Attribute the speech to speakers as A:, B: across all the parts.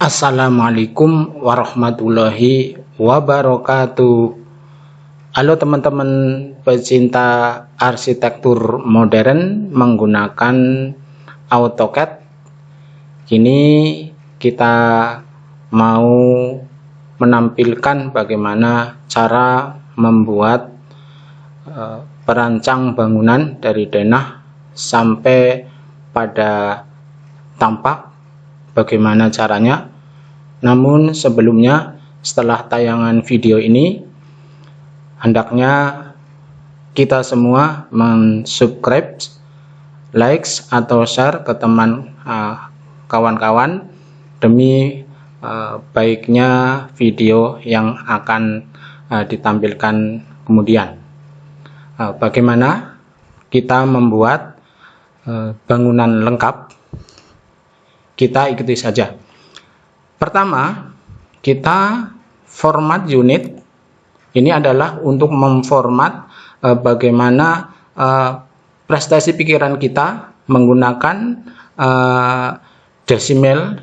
A: Assalamualaikum warahmatullahi wabarakatuh. Halo teman-teman pecinta arsitektur modern menggunakan AutoCAD. Kini kita mau menampilkan bagaimana cara membuat perancang bangunan dari denah sampai pada tampak. Bagaimana caranya? Namun sebelumnya, setelah tayangan video ini, hendaknya kita semua mensubscribe, likes atau share ke teman kawan-kawan demi baiknya video yang akan ditampilkan kemudian. Bagaimana kita membuat bangunan lengkap? Kita ikuti saja. Pertama, kita format unit. Ini adalah untuk memformat bagaimana prestasi pikiran kita menggunakan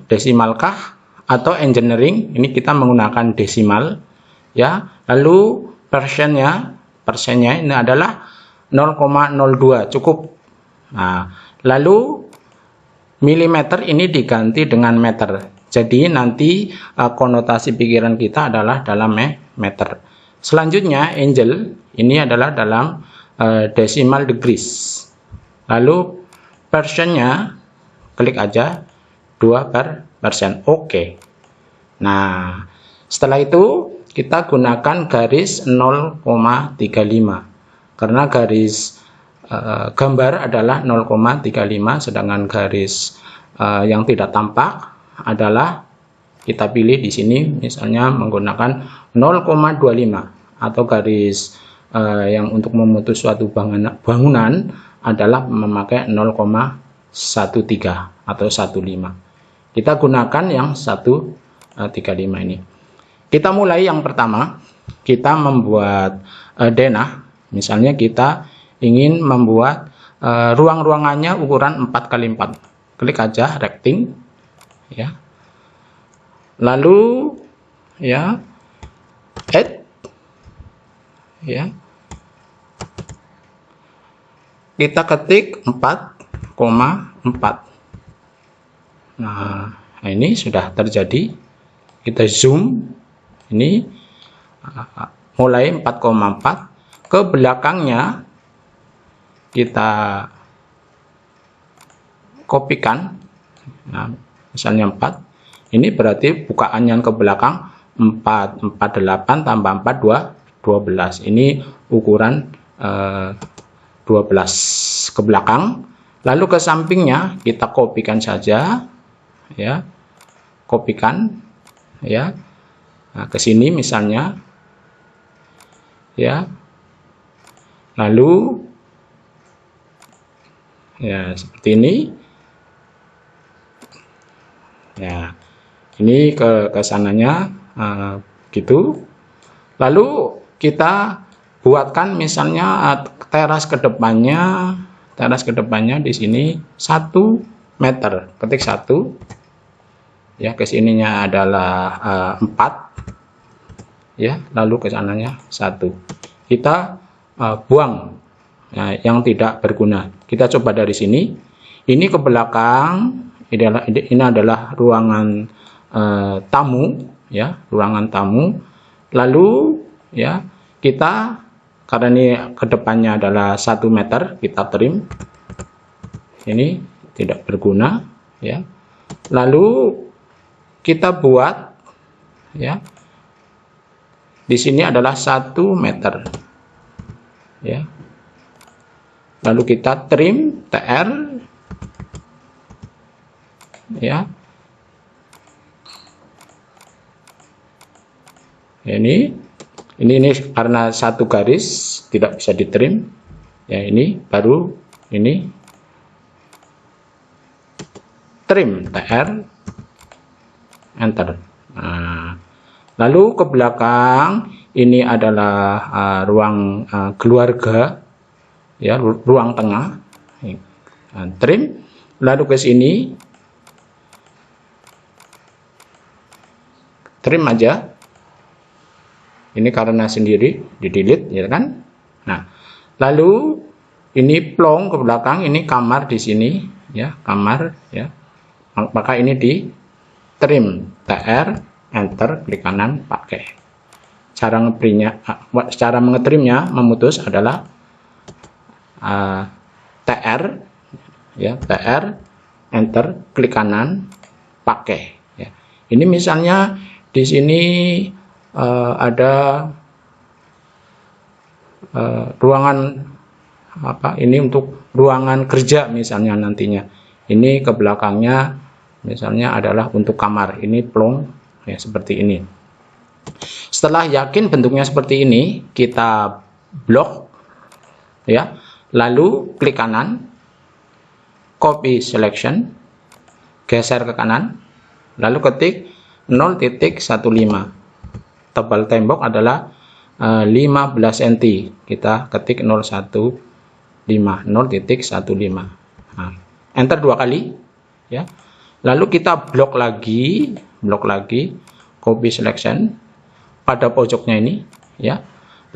A: desimalkah atau engineering. Ini kita menggunakan desimal, ya. Lalu persennya ini adalah 0,02 cukup. Nah, lalu milimeter ini diganti dengan meter. Jadi nanti konotasi pikiran kita adalah dalam meter. Selanjutnya angel ini adalah dalam decimal degrees. Lalu persennya klik aja 2%. Oke. Nah, setelah itu kita gunakan garis 0,35 karena garis gambar adalah 0,35, sedangkan garis yang tidak tampak adalah kita pilih di sini misalnya menggunakan 0,25 atau garis yang untuk memutus suatu bangunan adalah memakai 0,13 atau 15. Kita gunakan yang 135 ini. Kita mulai yang pertama, kita membuat denah. Misalnya kita ingin membuat ruang-ruangannya ukuran 4x4. Klik aja rectangle, ya. Lalu ya add, ya. Kita ketik 4,4. Nah, ini sudah terjadi. Kita zoom. Ini mulai 4,4 ke belakangnya. Kita kopikan, nah, misalnya 4, ini berarti bukaan yang ke belakang 48 tambah 4, 12. Ini ukuran 12 ke belakang. Lalu ke sampingnya kita kopikan saja, ya, kopikan, ya. Nah, ke sini misalnya, ya. Lalu ya seperti ini, ya, ini ke sananya gitu. Lalu kita buatkan misalnya teras kedepannya di sini 1 meter. Ketik 1, ya, ke sininya adalah 4, ya, lalu ke sananya 1. Kita buang. Nah, yang tidak berguna. Kita coba dari sini. Ini ke belakang. Ini adalah ruangan tamu, ya, ruangan tamu. Lalu, ya, kita karena ini kedepannya adalah 1 meter, kita trim. Ini tidak berguna, ya. Lalu kita buat, ya. Di sini adalah 1 meter, ya. Lalu kita trim TR, ya. Ini karena 1 garis tidak bisa ditrim, ya. Ini baru ini trim TR, enter. Nah, lalu ke belakang ini adalah ruang keluarga, ya, ruang tengah. Trim. Lalu ke sini trim aja. Ini karena sendiri di delete, ya kan? Nah, lalu ini plong ke belakang, ini kamar di sini, ya, kamar, ya. Maka ini di trim, TR, enter, klik kanan, pakai. Cara mengetrimnya, memutus adalah TR, ya, TR, enter, klik kanan, pakai. Ya. Ini misalnya di sini ada ruangan apa? Ini untuk ruangan kerja misalnya nantinya. Ini ke belakangnya misalnya adalah untuk kamar. Ini plong, ya, seperti ini. Setelah yakin bentuknya seperti ini, kita blok, ya. Lalu klik kanan, copy selection, geser ke kanan, lalu ketik 0.15. Tebal tembok adalah 15 cm. Kita ketik 0.15. Nah, enter 2 kali, ya. Lalu kita blok lagi, copy selection pada pojoknya ini, ya.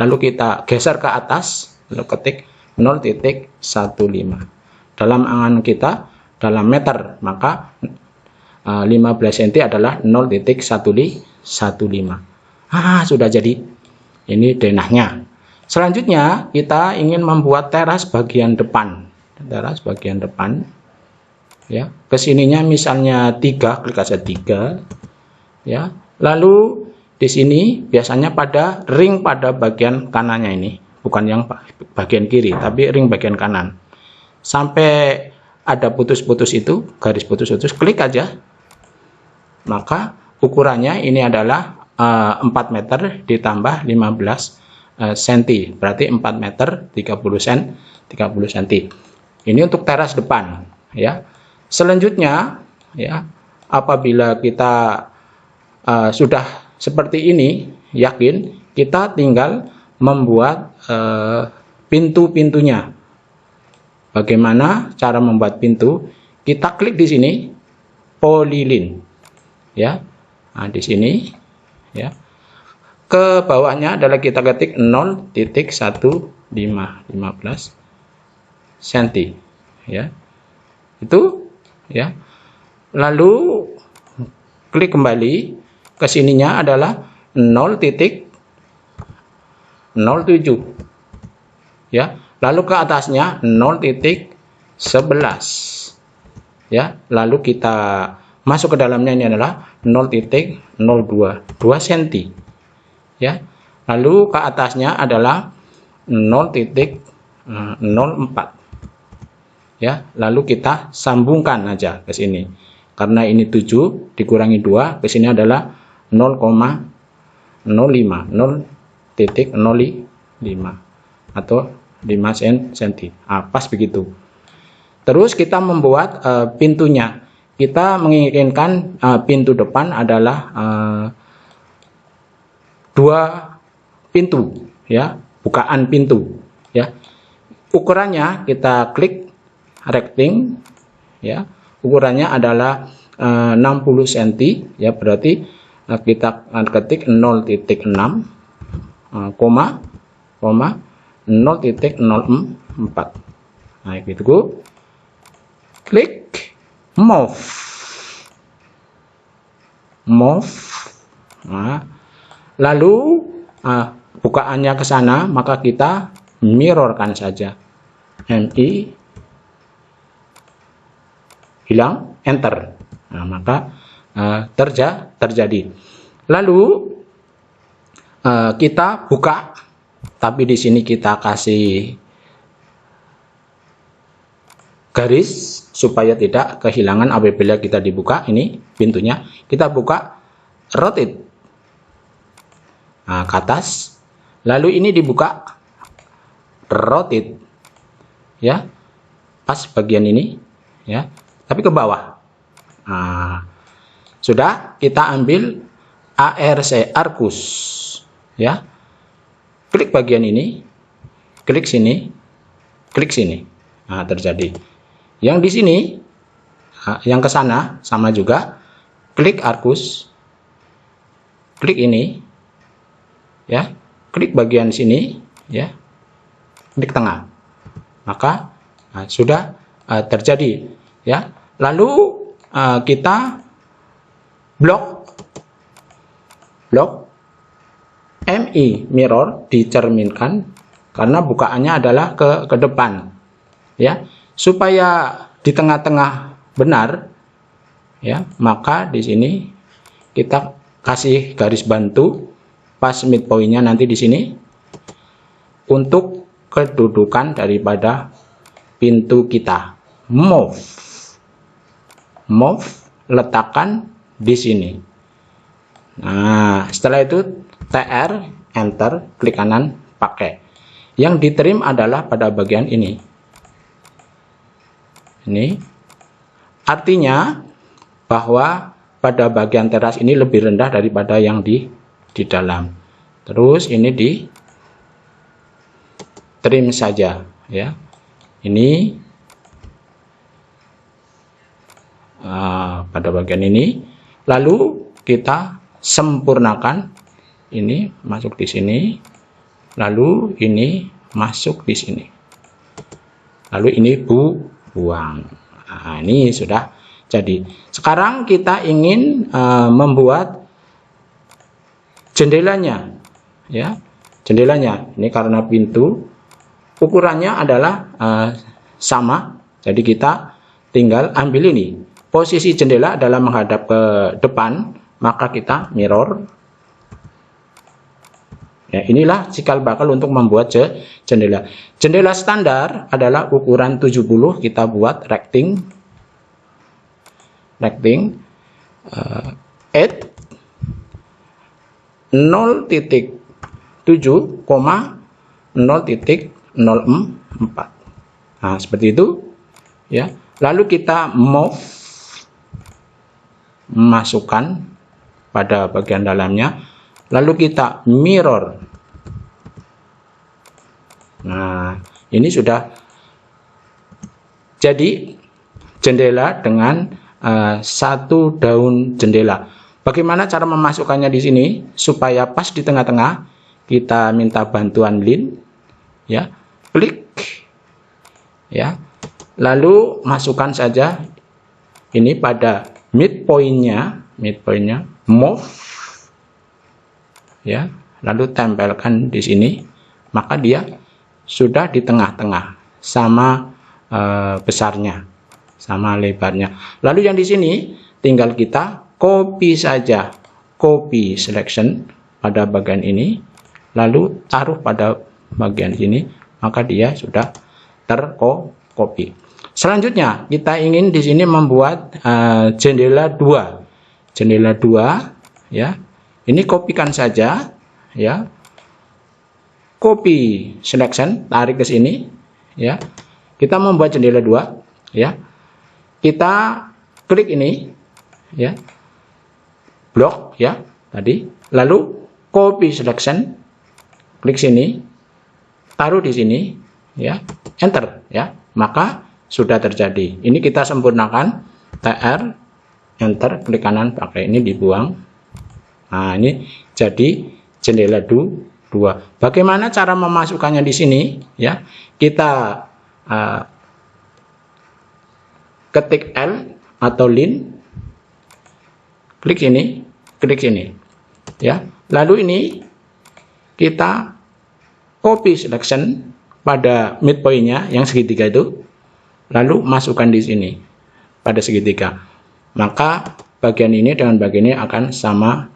A: Lalu kita geser ke atas, lalu ketik 0.15. Dalam angan kita, dalam meter, maka 15 cm adalah 0.15. Sudah jadi. Ini denahnya. Selanjutnya kita ingin membuat teras bagian depan. Teras bagian depan, ya. Kesininya misalnya 3, klik aja 3, ya. Lalu di sini biasanya pada ring pada bagian kanannya ini, bukan yang bagian kiri, tapi ring bagian kanan. Sampai ada putus-putus itu, garis putus-putus, klik aja. Maka ukurannya ini adalah 4 meter ditambah 15 cm, berarti 4 meter 30 cm. Ini untuk teras depan, ya. Selanjutnya, ya, apabila kita sudah seperti ini, yakin, kita tinggal membuat pintu-pintunya. Bagaimana cara membuat pintu? Kita klik di sini, polylin, ya. Nah, di sini, ya. Ke bawahnya adalah kita ketik 0.15 cm, ya. Itu, ya. Lalu klik kembali, ke sininya adalah 0.07, ya. Lalu ke atasnya 0.11, ya. Lalu kita masuk ke dalamnya, ini adalah 0.02 cm, ya. Lalu ke atasnya adalah 0.04, ya. Lalu kita sambungkan aja ke sini. Karena ini 7 dikurangi 2, ke sini adalah 0,05 atau 5 cm. Pas begitu. Terus kita membuat pintunya. Kita menginginkan pintu depan adalah 2 pintu, ya, bukaan pintu, ya. Ukurannya kita klik rectangle, ya. Ukurannya adalah 60 cm, ya, berarti kita ketik 0.6, 0.04. Nah, gitu. Klik move. Nah, lalu bukaannya ke sana, maka kita mirrorkan saja. MI hilang, enter. Nah, maka terjadi. Lalu kita buka, tapi di sini kita kasih garis supaya tidak kehilangan apabila kita dibuka. Ini pintunya, kita buka, rotate, nah, ke atas. Lalu ini dibuka, rotate, ya, pas bagian ini, ya, tapi ke bawah. Nah, sudah. Kita ambil ARC, Arcus, ya. Klik bagian ini, klik sini, klik sini. Nah, terjadi. Yang di sini, yang ke sana sama juga, klik Arcus, klik ini, ya, klik bagian sini, ya, klik tengah, maka sudah terjadi, ya. Lalu kita blok MI mirror dicerminkan karena bukaannya adalah ke depan, ya, supaya di tengah-tengah benar, ya, maka di sini kita kasih garis bantu pas midpointnya nanti di sini untuk kedudukan daripada pintu kita. Move letakkan di sini. Nah, setelah itu TR, enter, klik kanan, pakai. Yang ditrim adalah pada bagian ini. Ini artinya bahwa pada bagian teras ini lebih rendah daripada yang di dalam. Terus ini di trim saja, ya. Ini pada bagian ini, lalu kita sempurnakan ini masuk di sini, lalu ini masuk di sini, lalu ini buang. Nah, ini sudah jadi. Sekarang kita ingin membuat jendelanya, ya, jendelanya ini karena pintu ukurannya adalah sama, jadi kita tinggal ambil ini. Posisi jendela adalah menghadap ke depan, maka kita mirror. Ya, inilah cikal bakal untuk membuat jendela. Jendela standar adalah ukuran 70, kita buat recting 8 0.7,0.04. Nah, seperti itu, ya. Lalu kita move, masukkan pada bagian dalamnya, lalu kita mirror. Nah, ini sudah jadi jendela dengan satu daun jendela. Bagaimana cara memasukkannya di sini supaya pas di tengah-tengah? Kita minta bantuan lin, ya, klik, ya, lalu masukkan saja ini pada midpointnya, move, ya, lalu tempelkan di sini, maka dia sudah di tengah-tengah, sama besarnya, sama lebarnya. Lalu yang di sini tinggal kita copy saja, copy selection pada bagian ini, lalu taruh pada bagian sini, maka dia sudah tercopy. Selanjutnya kita ingin di sini membuat jendela 2. Jendela 2, ya. Ini kopikan saja, ya. Copy selection, tarik ke sini, ya. Kita membuat jendela 2, ya. Kita klik ini, ya. Blok, ya, tadi. Lalu copy selection, klik sini, taruh di sini, ya. Enter, ya. Maka sudah terjadi. Ini kita sempurnakan, TR, enter, klik kanan, pakai, ini dibuang. Nah, ini jadi jendela 2. Bagaimana cara memasukkannya di sini, ya? Kita ketik L atau lin, klik sini, ya. Lalu ini kita copy selection pada midpointnya yang segitiga itu, lalu masukkan di sini pada segitiga, maka bagian ini dengan bagian ini akan sama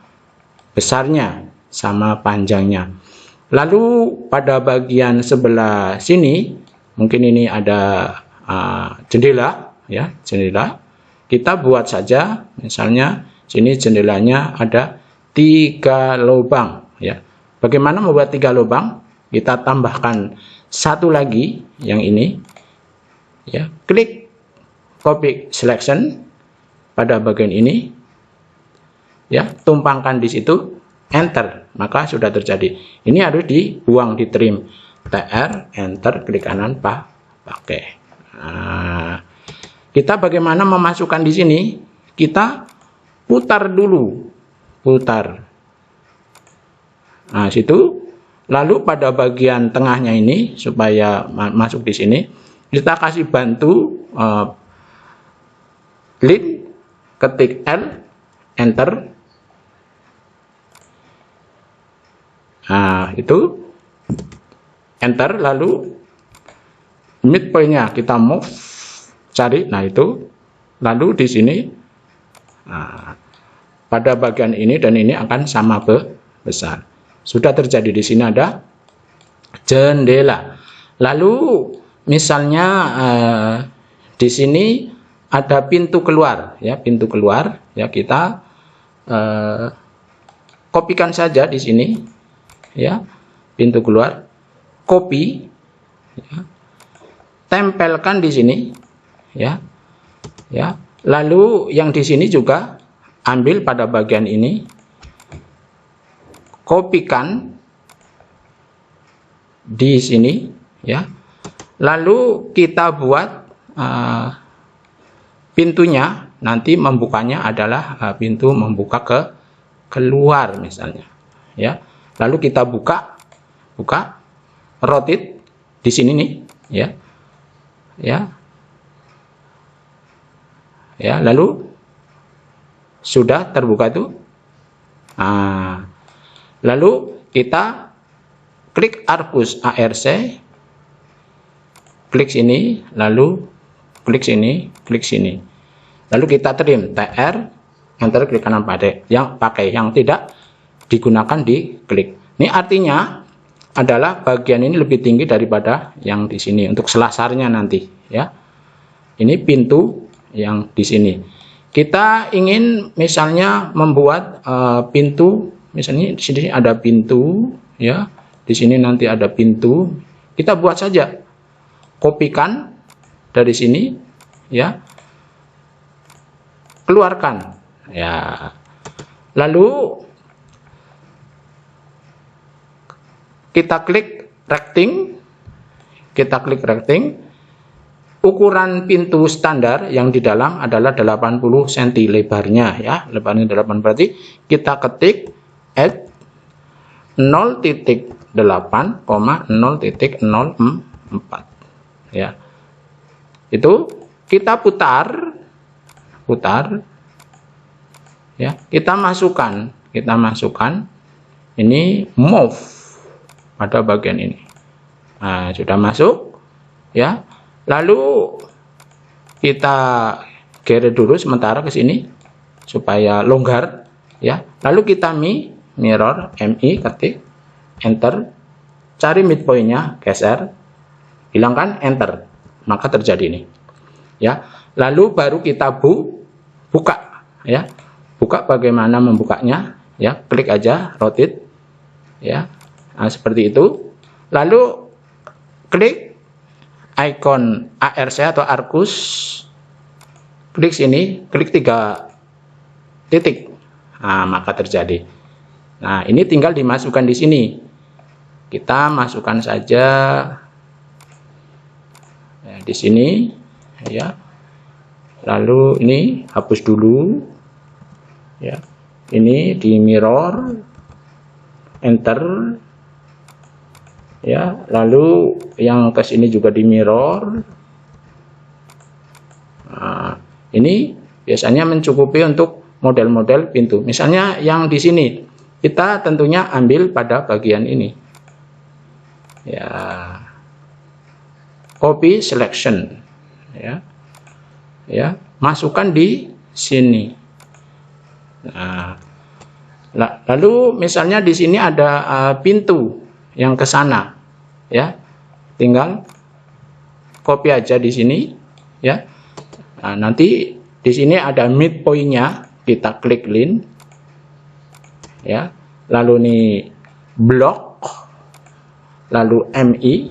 A: besarnya, sama panjangnya. Lalu pada bagian sebelah sini mungkin ini ada jendela, ya, jendela. Kita buat saja, misalnya sini jendelanya ada 3 lubang, ya. Bagaimana membuat 3 lubang? Kita tambahkan satu lagi yang ini, ya, klik copy selection pada bagian ini, ya, tumpangkan di situ, enter, maka sudah terjadi. Ini harus dibuang, di trim, TR, enter, klik kanan, pakai. Nah, kita bagaimana memasukkan di sini? Kita putar dulu, putar, Nah, situ. Lalu pada bagian tengahnya ini supaya masuk di sini, kita kasih bantu lin, ketik L, enter. Nah, itu enter, lalu midpoint-nya kita move, cari. Nah, itu lalu di sini pada bagian ini dan ini akan sama besar. Sudah terjadi. Di sini ada jendela. Lalu misalnya di sini ada pintu keluar, ya, pintu keluar, ya, kita kopikan saja di sini, ya, pintu keluar, copy, ya, tempelkan di sini, ya, ya. Lalu yang di sini juga ambil pada bagian ini, kopikan di sini, ya. Lalu kita buat pintunya, nanti membukanya adalah pintu membuka ke keluar misalnya, ya. Lalu kita buka rotate di sini nih, ya, ya, ya. Lalu sudah terbuka tuh. Lalu kita klik Arcus ARC, klik sini, lalu klik sini, klik sini. Lalu kita trim TR, enter, klik kanan pakai, yang tidak digunakan di klik. Ini artinya adalah bagian ini lebih tinggi daripada yang di sini untuk selasarnya nanti, ya. Ini pintu yang di sini. Kita ingin misalnya membuat pintu. Misalnya di sini ada pintu, ya. Di sini nanti ada pintu. Kita buat saja. Kopikan dari sini, ya. Keluarkan, ya. Lalu kita klik rectangle. Kita klik rectangle. Ukuran pintu standar yang di dalam adalah 80 cm lebarnya, ya. Lebarnya 8, berarti kita ketik at 0.8,0.04, ya. Itu kita putar, ya. Kita masukkan ini move pada bagian ini. Nah, sudah masuk, ya. Lalu kita geser dulu sementara ke sini supaya longgar, ya. Lalu kita mirror, MI, ketik, enter, cari midpoint-nya, geser, hilangkan, enter, maka terjadi ini, ya. Lalu baru kita buka, ya. Buka, bagaimana membukanya, ya, klik aja, rotate, ya. Nah, seperti itu. Lalu klik icon ARC atau Arcus, klik sini, klik 3 titik, nah, maka terjadi. Nah, ini tinggal dimasukkan di sini. Kita masukkan saja, ya, di sini, ya. Lalu ini hapus dulu, ya. Ini di mirror, enter, ya. Lalu yang ke sini juga di mirror. Nah, ini biasanya mencukupi untuk model-model pintu. Misalnya yang di sini kita tentunya ambil pada bagian ini, ya, copy selection, ya, ya, masukkan di sini. Nah, lalu misalnya di sini ada pintu yang ke sana, ya, tinggal copy aja di sini, ya. Nah, nanti di sini ada midpoint-nya, kita klik link, ya. Lalu nih blok, lalu MI,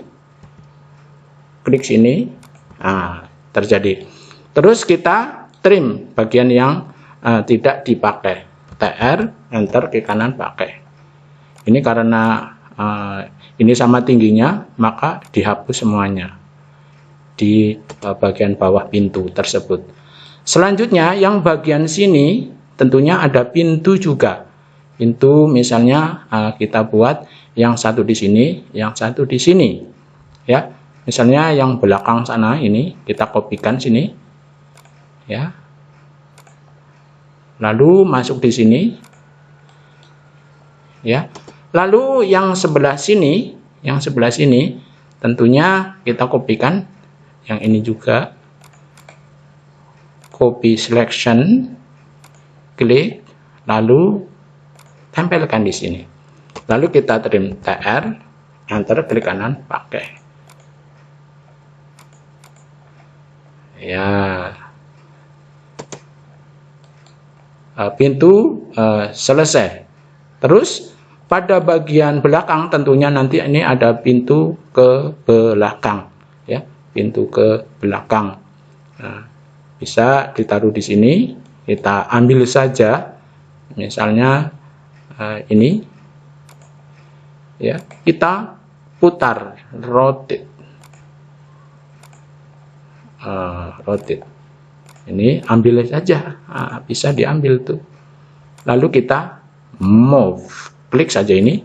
A: klik sini, nah, terjadi. Terus kita trim bagian yang tidak dipakai, TR, enter, ke kanan pakai. Ini karena ini sama tingginya, maka dihapus semuanya di bagian bawah pintu tersebut. Selanjutnya yang bagian sini tentunya ada pintu juga. pintu misalnya kita buat yang satu di sini, yang satu di sini, ya. Misalnya yang belakang sana ini kita kopikan sini, ya. Lalu masuk di sini, ya. Lalu yang sebelah sini, tentunya kita kopikan yang ini juga, copy selection, klik, lalu tempelkan di sini. Lalu kita trim TR, enter, klik kanan, pakai. Ya, pintu selesai. Terus pada bagian belakang tentunya nanti ini ada pintu ke belakang, ya, pintu ke belakang. Nah, bisa ditaruh di sini, kita ambil saja, misalnya ini, ya, kita putar, rotate, ini ambil saja, bisa diambil tuh. Lalu kita move, klik saja ini,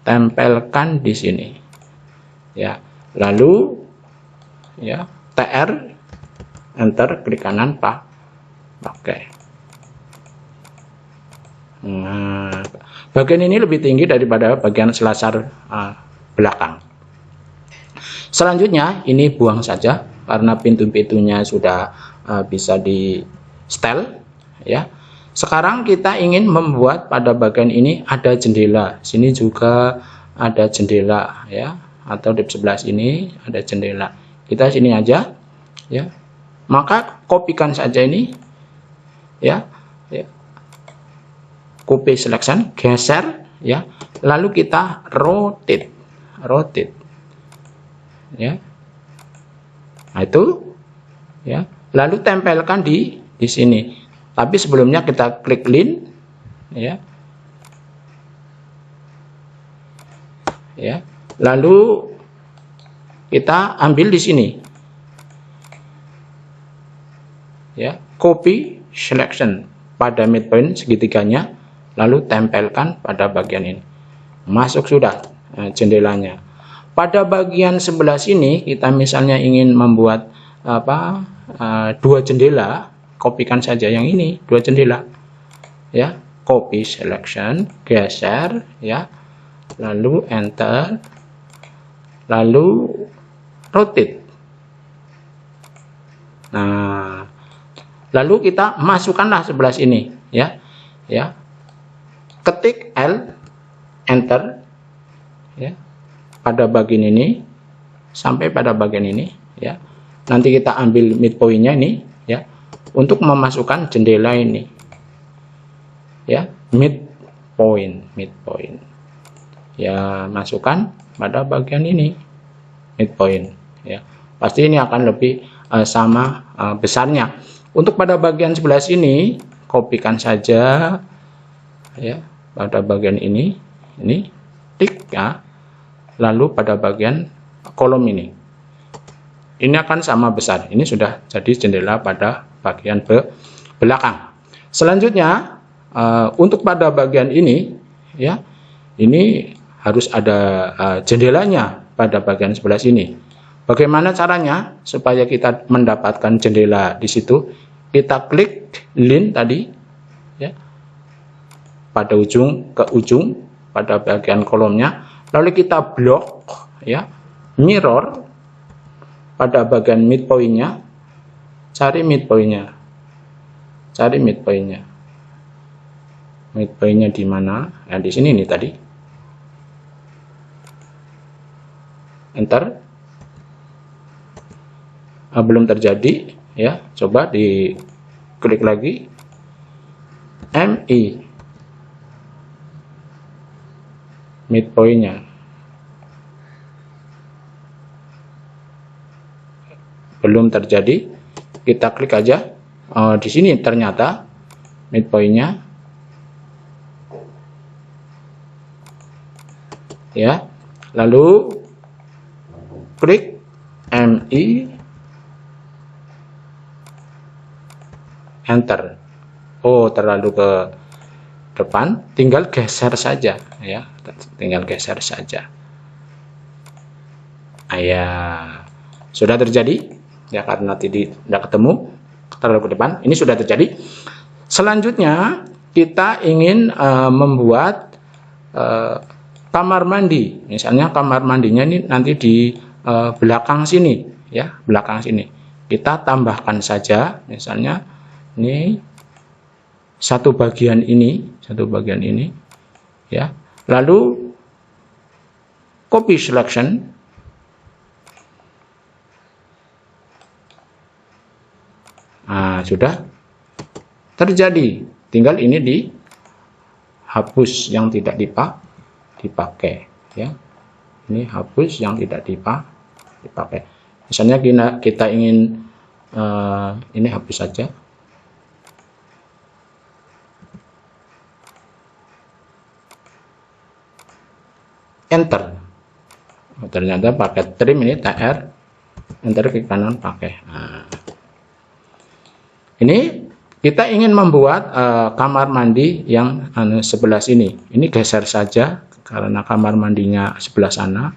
A: tempelkan di sini, ya. Lalu, ya, TR, enter, klik kanan, pakai. Nah, bagian ini lebih tinggi daripada bagian selasar belakang. Selanjutnya ini buang saja karena pintu-pintunya sudah bisa di setel, ya. Sekarang kita ingin membuat pada bagian ini ada jendela, sini juga ada jendela, ya, atau di sebelah sini ada jendela. Kita sini aja, ya. Maka kopikan saja ini, ya, copy selection, geser, ya. Lalu kita rotate, ya. Nah, itu, ya. Lalu tempelkan di sini. Tapi sebelumnya kita klik link, ya. Ya. Lalu kita ambil di sini, ya, copy selection pada midpoint segitiganya, lalu tempelkan pada bagian ini. Masuk sudah jendelanya. Pada bagian sebelah sini kita misalnya ingin membuat dua jendela, kopikan saja yang ini, dua jendela, ya, copy selection, geser, ya, lalu enter, lalu rotate. Nah, lalu kita masukkanlah sebelah sini, ya, ketik L, enter, ya, pada bagian ini sampai pada bagian ini, ya. Nanti kita ambil midpointnya ini, ya, untuk memasukkan jendela ini, ya, midpoint, ya, masukkan pada bagian ini, midpoint, ya. Pasti ini akan lebih sama besarnya. Untuk pada bagian sebelah sini, kopikan saja, ya, pada bagian ini, tik, ya. Lalu pada bagian kolom ini akan sama besar. Ini sudah jadi jendela pada bagian belakang. Selanjutnya untuk pada bagian ini, ya, ini harus ada jendelanya pada bagian sebelah sini. Bagaimana caranya supaya kita mendapatkan jendela di situ? Kita klik link tadi, ya, pada ujung ke ujung pada bagian kolomnya, lalu kita blok, ya, mirror pada bagian midpointnya, cari midpointnya, midpointnya di mana? Nah, di sini nih tadi, enter. Belum terjadi, ya, coba diklik lagi, MI, midpointnya belum terjadi. Kita klik aja, di sini ternyata midpointnya, ya. Lalu klik MI, enter. Oh, terlalu ke depan, tinggal geser saja ya, tinggal geser saja. Ya, sudah terjadi ya, karena tidak ketemu taruh ke depan, ini sudah terjadi. Selanjutnya kita ingin membuat kamar mandi, misalnya kamar mandinya ini nanti di belakang sini ya, belakang sini. Kita tambahkan saja, misalnya ini satu bagian ini ya, lalu copy selection, nah sudah terjadi, tinggal ini dihapus yang tidak dipakai ya, ini hapus yang tidak dipakai. Misalnya kita ingin ini hapus saja. Enter. Ternyata pakai trim ini TR, enter klik kanan pakai. Nah, ini kita ingin membuat kamar mandi yang sebelah sini. Ini geser saja karena kamar mandinya sebelah sana.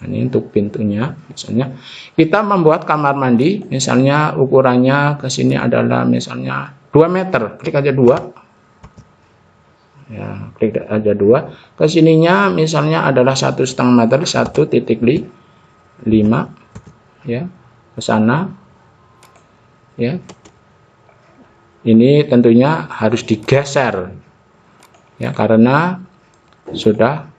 A: Ini untuk pintunya, misalnya kita membuat kamar mandi, misalnya ukurannya ke sini adalah misalnya 2 meter, klik aja 2. Ya, klik aja 2. Ke sininya misalnya adalah 1,5 meter, 1,5 ya, ke sana ya. Ini tentunya harus digeser ya, karena sudah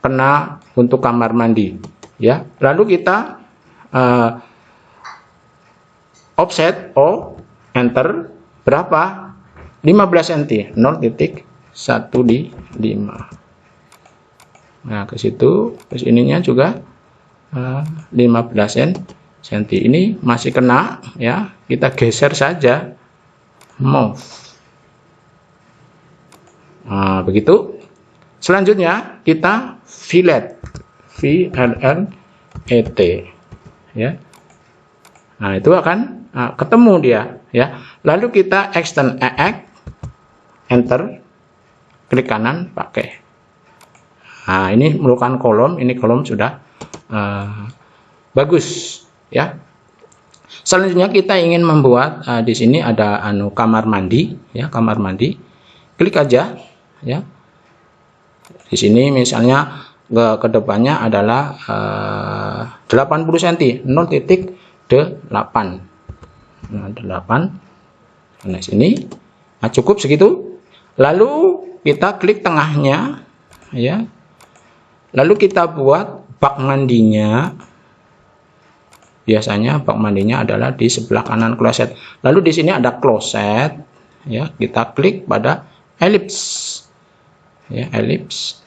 A: kena untuk kamar mandi ya. Lalu kita offset enter berapa? 15 cm, 0,1 Nah, ke situ, terus ininya juga 15 cm. Ini masih kena ya, kita geser saja, move. Nah, begitu. Selanjutnya kita fillet, VLLET ya. Nah, itu akan ketemu dia ya. Lalu kita extend EX, enter, klik kanan pakai. Nah, ini merupakan kolom, ini kolom sudah bagus ya. Selanjutnya kita ingin membuat di sini ada kamar mandi ya, kamar mandi. Klik aja ya. Di sini misalnya ke depannya adalah 80 cm, 0,8. Nah, 8. Nah, sini. Nah, cukup segitu. Lalu kita klik tengahnya ya. Lalu kita buat bak mandinya. Biasanya bak mandinya adalah di sebelah kanan kloset. Lalu di sini ada kloset ya. Kita klik pada ellipse. Ya, ellipse.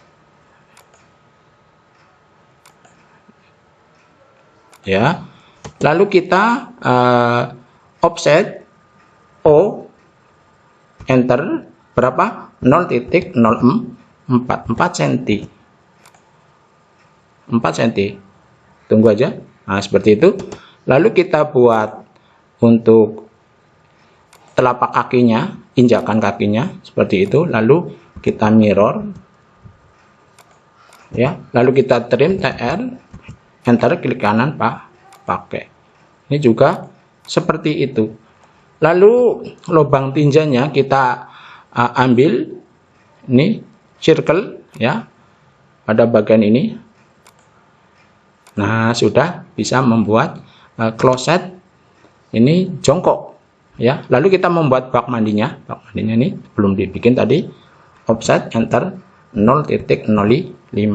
A: Ya. Lalu kita offset enter berapa? 0,04 cm. 4 cm. Tunggu aja. Nah, seperti itu. Lalu kita buat untuk telapak kakinya, injakan kakinya seperti itu. Lalu kita mirror. Ya, lalu kita trim TR, enter, klik kanan pakai. Ini juga seperti itu. Lalu lubang tinjanya kita ambil ini circle ya, pada bagian ini. Nah, sudah bisa membuat kloset ini jongkok ya. Lalu kita membuat bak mandinya. Bak mandinya ini belum dibikin tadi. Offset enter 0,05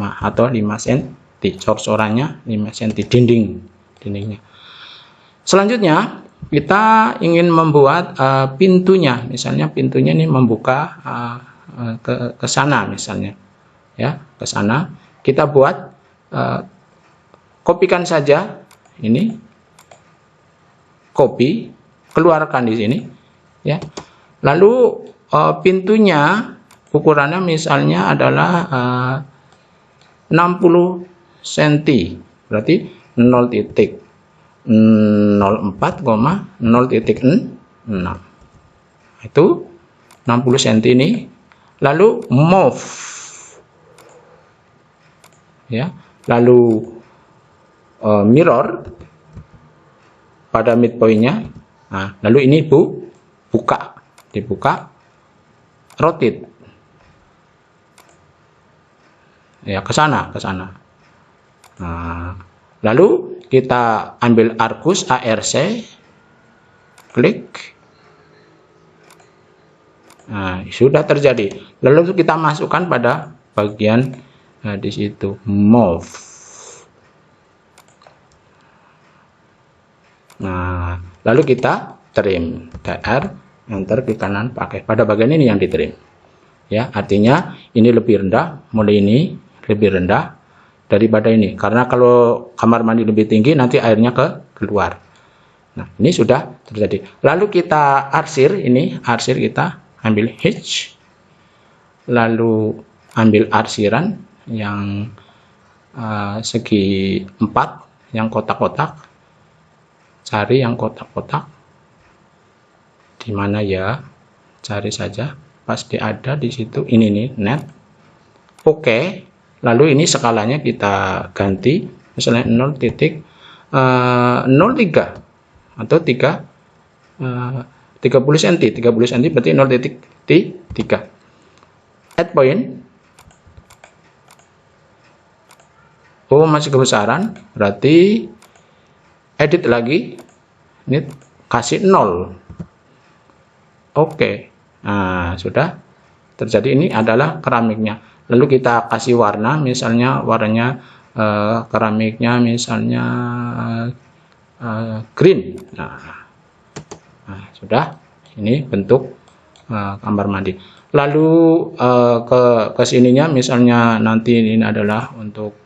A: atau 5 cm. Cor-corannya 5 cm dindingnya. Selanjutnya kita ingin membuat pintunya, misalnya pintunya ini membuka ke sana misalnya ya, ke sana. Kita buat kopikan saja ini, copy, keluarkan di sini ya. Lalu pintunya ukurannya misalnya adalah 60 cm, berarti 0,04,0,6. Itu 60 cm ini, lalu move ya, lalu mirror pada midpointnya. Nah, lalu ini dibuka, rotate ya ke sana. Nah, lalu kita ambil arcus ARC, klik. Nah, sudah terjadi. Lalu kita masukkan pada bagian di situ move. Nah, lalu kita trim, TR, enter ke kanan pakai. Pada bagian ini yang ditrim. Ya, artinya ini lebih rendah, mulai ini lebih rendah daripada ini. Karena kalau kamar mandi lebih tinggi, nanti airnya keluar. Nah, ini sudah terjadi. Lalu kita arsir, kita ambil hitch, lalu ambil arsiran yang segi 4, yang kotak-kotak. Cari yang kotak-kotak di mana ya, cari saja, pasti ada di situ. Ini nih, net. Oke, lalu ini skalanya kita ganti, misalnya 0,03 atau 30 cm, berarti 0,3. Add point. Oh, masih kebesaran, berarti edit lagi, ini kasih 0. Oke. Nah, sudah terjadi. Ini adalah keramiknya. Lalu kita kasih warna, misalnya warnanya keramiknya misalnya green. Nah, sudah. Ini bentuk kamar mandi. Lalu ke sininya, misalnya nanti ini adalah untuk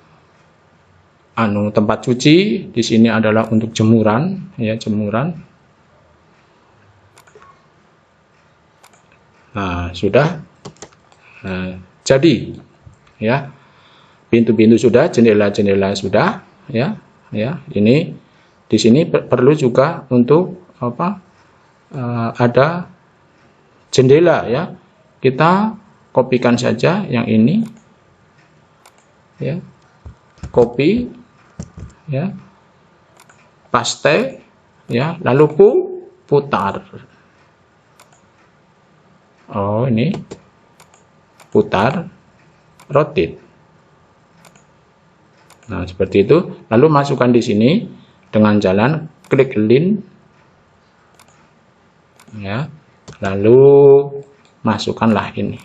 A: tempat cuci, di sini adalah untuk jemuran, ya, jemuran. Nah, sudah jadi, ya, pintu-pintu sudah, jendela-jendela sudah, ya. Ini di sini perlu juga untuk ada jendela, ya. Kita kopikan saja yang ini, ya, copy. Ya, paste, ya, lalu putar. Oh, ini putar, rotate. Nah, seperti itu. Lalu masukkan di sini dengan jalan klik link, ya, lalu masukkanlah ini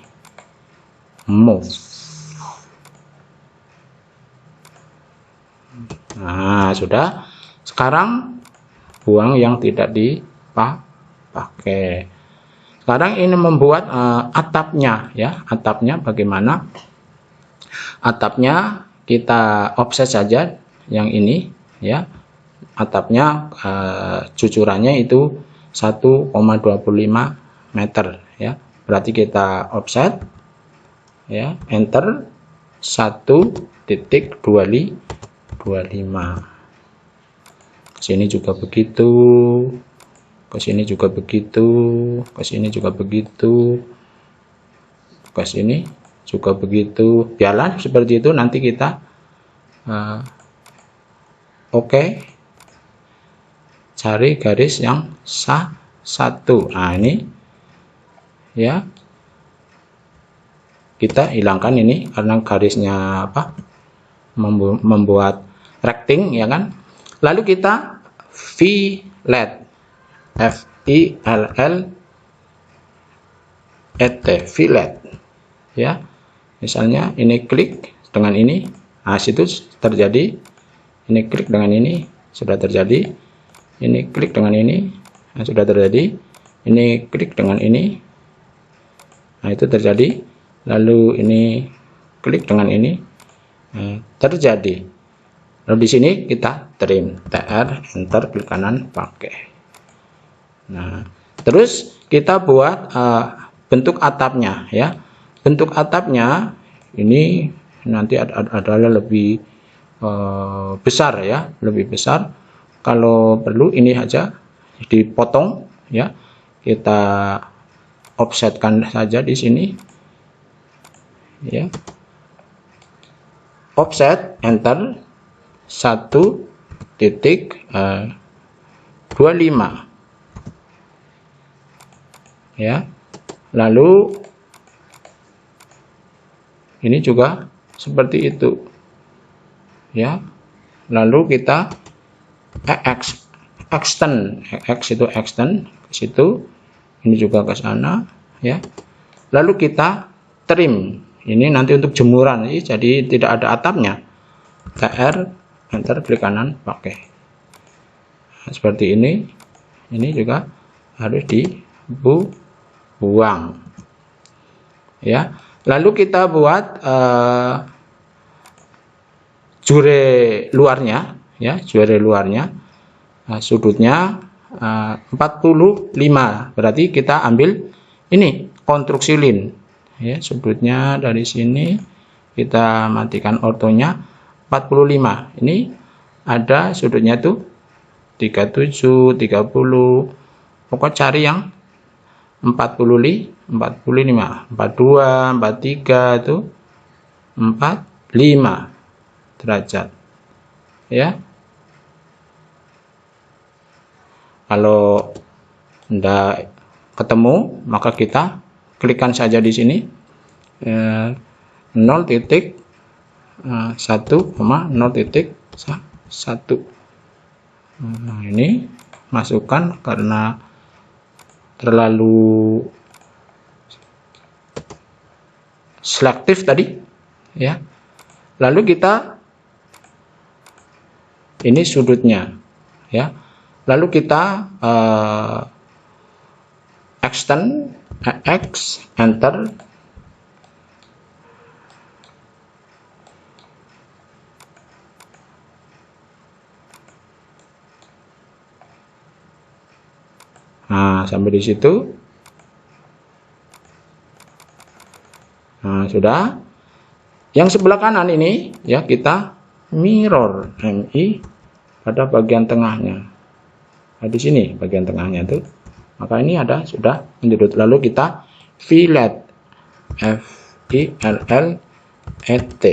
A: move. Nah, sudah. Sekarang buang yang tidak dipakai. Sekarang ini membuat atapnya, ya. Atapnya bagaimana? Atapnya kita offset saja yang ini, ya. Atapnya cucurannya itu 1,25 meter, ya. Berarti kita offset, ya, enter 1,25. Kesini juga begitu, kesini juga begitu, kesini juga begitu, kesini juga begitu. Biarlah seperti itu. Nanti kita oke, cari garis yang satu. Nah, ini, ya, kita hilangkan ini karena garisnya membuat rectangle, ya kan. Lalu kita fillet, FILLET, fillet, ya. Misalnya ini klik dengan ini, nah, situ terjadi. Ini klik dengan ini, sudah terjadi. Ini klik dengan ini, nah, sudah terjadi. Ini klik dengan ini, nah, itu terjadi. Lalu ini klik dengan ini, terjadi. Lalu di sini kita trim, TR, enter, klik kanan, pakai. Nah, terus kita buat bentuk atapnya, ya. Bentuk atapnya ini nanti adalah lebih besar, ya, lebih besar. Kalau perlu ini aja dipotong, ya. Kita offsetkan saja di sini, ya. Offset, enter 1.25, ya. Lalu ini juga seperti itu, ya. Lalu kita extend, X itu extend ke situ, ini juga ke sana, ya. Lalu kita trim, ini nanti untuk jemuran, jadi tidak ada atapnya. TR, enter, klik kanan, pakai. Nah, seperti ini juga harus dibuang, ya. Lalu kita buat jure luarnya, ya, jure luarnya. Nah, sudutnya 45, berarti kita ambil ini konstruksi lin, ya. Sudutnya dari sini kita matikan ortonya 45. Ini ada sudutnya tuh 37, 30. Pokok cari yang 45, 42, 43 itu 45 derajat, ya. Kalau tidak ketemu, maka kita klikkan saja di sini 0.1,0.1. Nah, ini masukkan karena terlalu selektif tadi, ya. Lalu kita ini sudutnya, ya. Lalu kita extend, X, enter. Nah, sampai di situ. Nah, sudah. Yang sebelah kanan ini, ya, kita mirror MI pada bagian tengahnya. Nah, di sini bagian tengahnya tuh. Maka ini ada sudah menurut. Lalu kita fillet, FILLET.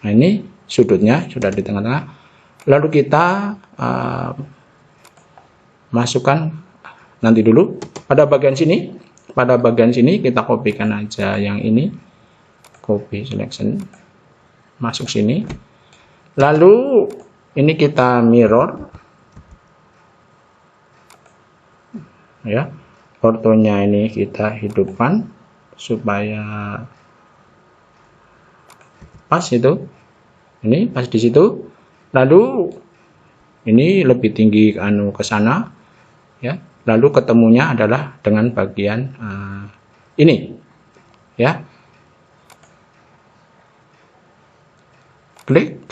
A: Nah, ini sudutnya sudah di tengah-tengah. Lalu kita masukkan nanti dulu pada bagian sini. Pada bagian sini kita kopikan aja yang ini, copy selection, masuk sini. Lalu ini kita mirror, ya. Ortonya ini kita hidupkan supaya pas itu. Ini pas di situ. Lalu ini lebih tinggi ke sana, ya. Lalu ketemunya adalah dengan bagian ini, ya. Klik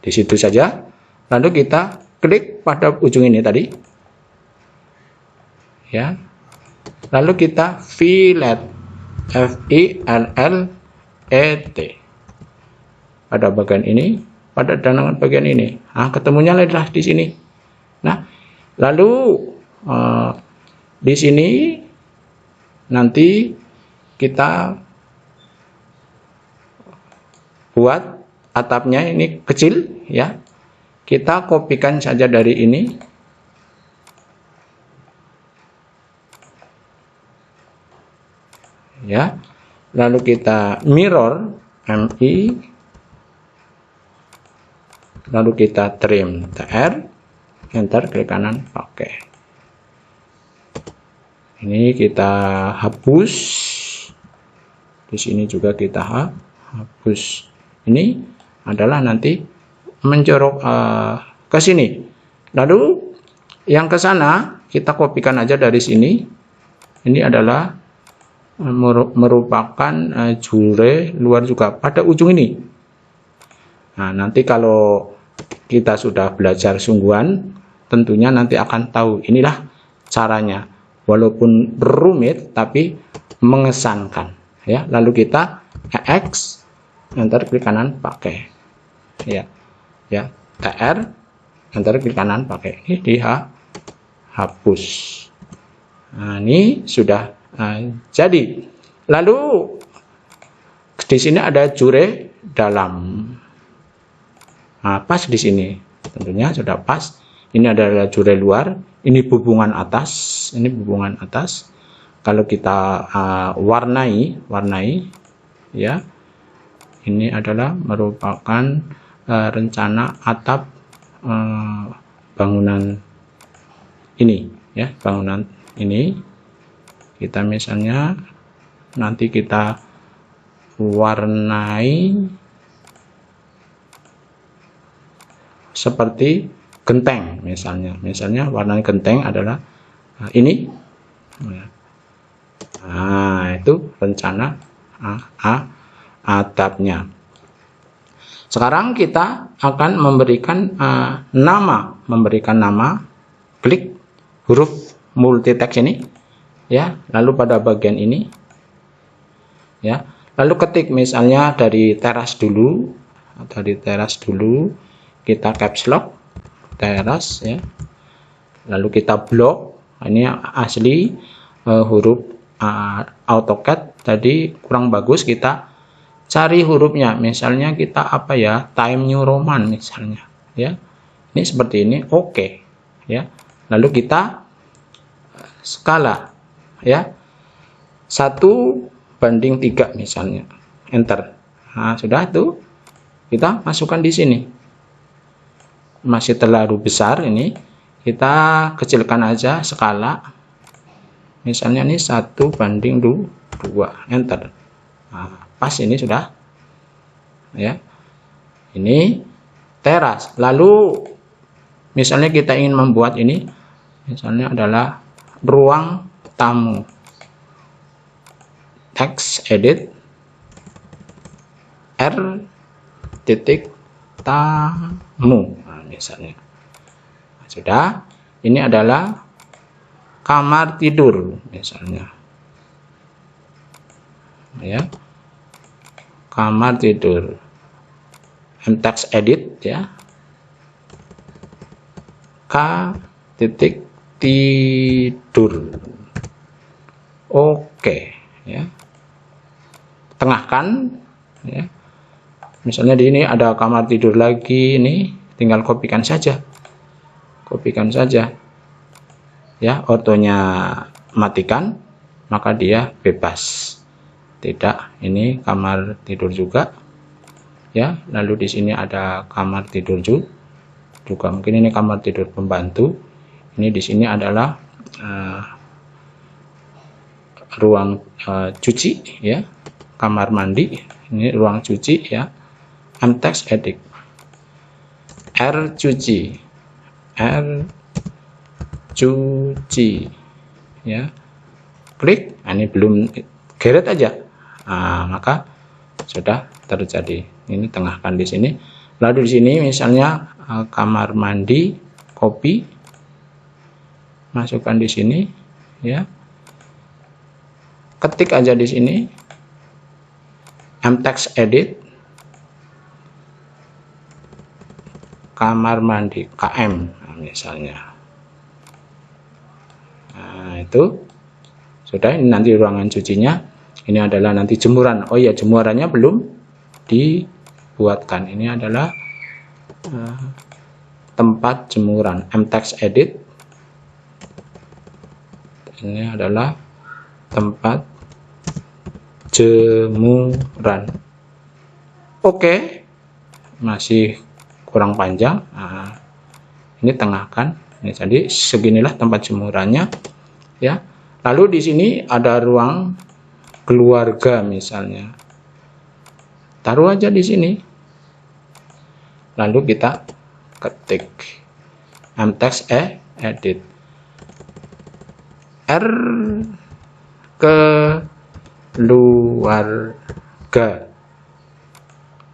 A: di situ saja. Lalu kita klik pada ujung ini tadi, ya. Lalu kita fillet, FILLET pada bagian ini, pada danangan bagian ini. Nah, ketemunya adalah di sini. Nah, lalu di sini nanti kita buat atapnya ini kecil, ya. Kita kopikan saja dari ini. Ya. Lalu kita mirror MI. Lalu kita trim, TR, enter, klik kanan, pakai. Ini kita hapus. Di sini juga kita hapus. Ini adalah nanti mencorok ke sini. Lalu yang ke sana kita kopikan aja dari sini. Ini adalah merupakan jure luar juga pada ujung ini. Nah, nanti kalau kita sudah belajar sungguhan, tentunya nanti akan tahu inilah caranya. Walaupun rumit tapi mengesankan, ya. Lalu kita X, enter, klik kanan, pakai, ya, ya. TR, enter, klik kanan, pakai. Ini hapus. Nah, ini sudah jadi. Lalu di sini ada jure dalam. Nah, pas di sini, tentunya sudah pas. Ini adalah jure luar, ini hubungan atas, ini hubungan atas. Kalau kita warnai, ya, ini adalah merupakan rencana atap bangunan ini, ya, bangunan ini. Kita misalnya nanti kita warnai seperti genteng misalnya warna genteng adalah ini. Nah, itu rencana atapnya. Sekarang kita akan memberikan nama, klik huruf multitext ini, ya, lalu pada bagian ini, ya, lalu ketik misalnya dari teras dulu, kita caps lock teras, ya, lalu kita blok. Ini asli huruf AutoCAD tadi kurang bagus, kita cari hurufnya, misalnya kita apa ya, Time New Roman misalnya, ya, ini seperti ini, oke, ya, lalu kita skala, ya, 1:3 misalnya, enter. Nah, sudah tuh, kita masukkan di sini. Masih terlalu besar, ini kita kecilkan aja skala, misalnya ini 1:2, enter. Nah, pas ini sudah, ya, ini teras. Lalu misalnya kita ingin membuat ini, misalnya adalah ruang tamu, text edit tamu, nah, misalnya sudah. Ini adalah kamar tidur misalnya, ya, kamar tidur, text edit, ya, tidur, oke, ya, tengahkan, ya, misalnya di ini ada kamar tidur lagi, ini tinggal kopikan saja, ya, ortonya matikan, maka dia bebas. Tidak, ini kamar tidur juga, ya, lalu di sini ada kamar tidur juga, mungkin ini kamar tidur pembantu. Ini di sini adalah ruang cuci, ya, kamar mandi, ini ruang cuci, ya, text edit cuci, ya, klik. Nah, ini belum geret aja, maka sudah terjadi. Ini tengahkan di sini. Lalu di sini misalnya kamar mandi, copy, masukkan di sini, ya, ketik aja di sini, text edit kamar mandi, KM, nah, misalnya. Nah, itu sudah. Ini nanti ruangan cucinya. Ini adalah nanti jemuran. Oh ya, jemurannya belum dibuatkan. Ini adalah tempat jemuran, text edit. Ini adalah tempat jemuran. Oke, masih kurang panjang. Nah, ini tengahkan. Ini jadi seginilah tempat jemurannya, ya. Lalu di sini ada ruang keluarga misalnya, taruh aja di sini. Lalu kita ketik text edit keluarga.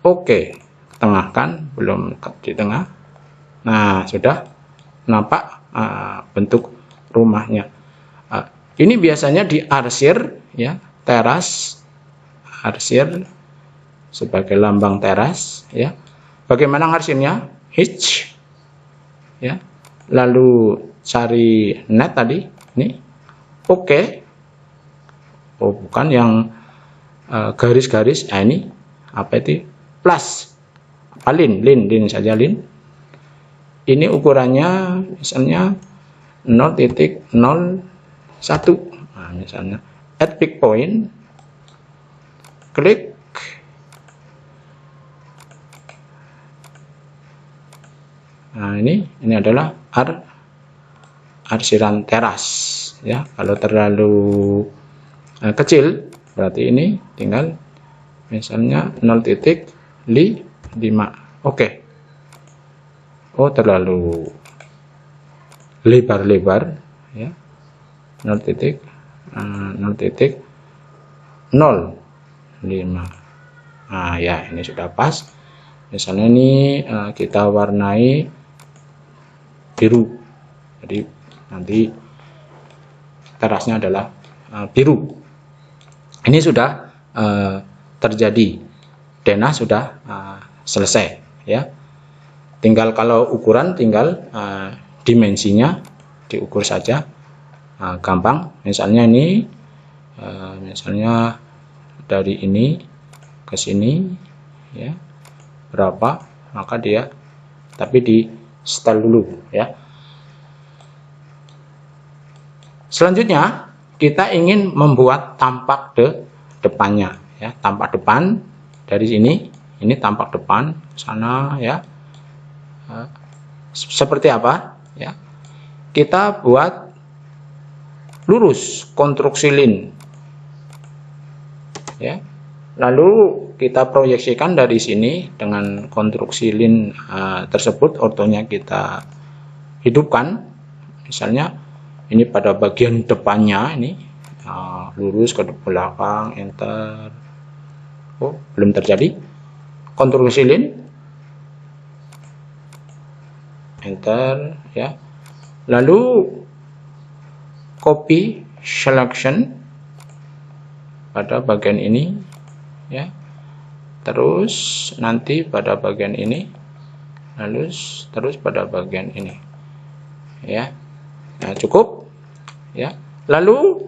A: Oke, tengahkan, belum di tengah. Nah, sudah nampak bentuk rumahnya. Ini biasanya diarsir, ya, teras, arsir sebagai lambang teras, ya. Bagaimana arsirnya? H, ya. Lalu cari net tadi ini oke. Oh bukan yang garis-garis, ini apa itu plus apa lin saja lin. Ini ukurannya misalnya 0,01. Nah, misalnya add pick point, klik. Nah ini adalah arsiran teras ya. Kalau terlalu kecil berarti ini tinggal misalnya 0,5. Oke. Oh terlalu lebar ya, 0,05. Nah ya ini sudah pas. Misalnya ini kita warnai biru, jadi nanti terasnya adalah biru. Ini sudah terjadi, denah sudah selesai ya. Tinggal kalau ukuran tinggal dimensinya diukur saja, gampang. Misalnya ini misalnya dari ini ke sini ya berapa, maka dia tapi di setel dulu ya. Selanjutnya kita ingin membuat tampak depannya ya, tampak depan dari sini, ini tampak depan sana ya. Seperti apa ya, kita buat lurus konstruksi lin ya, lalu kita proyeksikan dari sini dengan konstruksi lin tersebut, ortonya kita hidupkan. Misalnya ini pada bagian depannya ini lurus ke belakang, enter. Oh belum terjadi, konstruksi lin, enter ya. Lalu copy selection pada bagian ini ya, terus nanti pada bagian ini, lalu terus pada bagian ini ya. Nah cukup ya. Lalu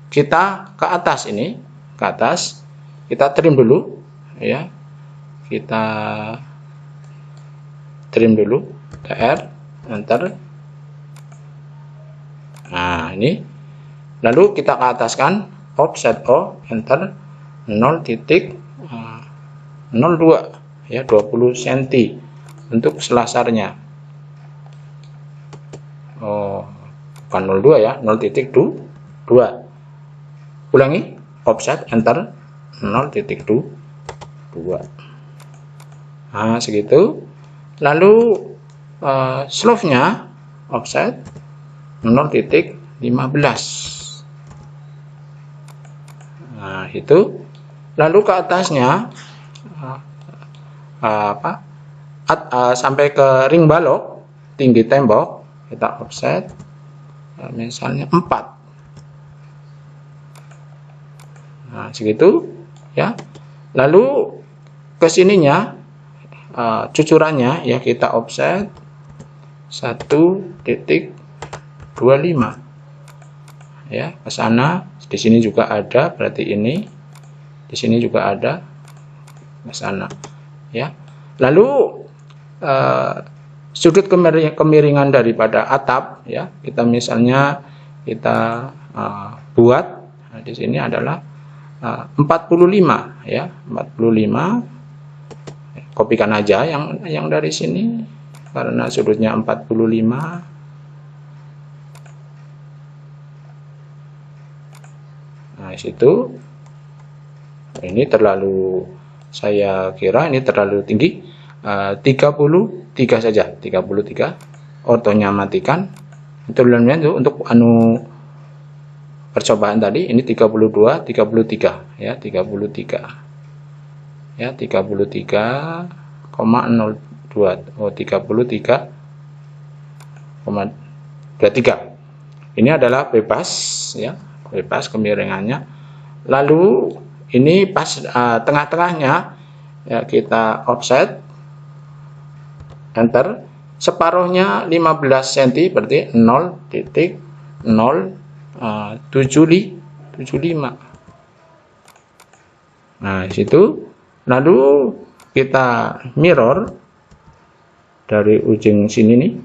A: kita ke atas, ini ke atas kita trim dulu ya, kita trim dulu, TR, enter. Nah ini lalu kita ke ataskan offset O, enter 0,02 ya, 20 cm untuk selasarnya. Oh bukan 02 ya, 0,2. Ulangi, offset enter 0,2. Nah segitu. Lalu slope-nya offset 0,15. Nah itu. Lalu ke atasnya sampai ke ring balok tinggi tembok, kita offset misalnya 4. Nah segitu ya. Lalu kesininya cucurannya ya kita offset 1,25 ya ke sana. Di sini juga ada, berarti ini di sini juga ada ke sana ya. Lalu sudut kemiringan daripada atap ya, kita misalnya kita buat di sini adalah 45 ya, 45. Kopikan aja yang dari sini karena sudutnya 45. Nah situ, ini terlalu, saya kira ini terlalu tinggi, 33 saja, 33. Ortonya matikan. Itu untuk percobaan tadi, ini 32, 33 ya, 33 ya, 33,02. Oh 33,23. Ini adalah bebas ya, bebas kemiringannya. Lalu ini pas tengah-tengahnya ya, kita offset enter. separuhnya 15 cm berarti 0,075. Nah, situ lalu kita mirror dari ujung sini nih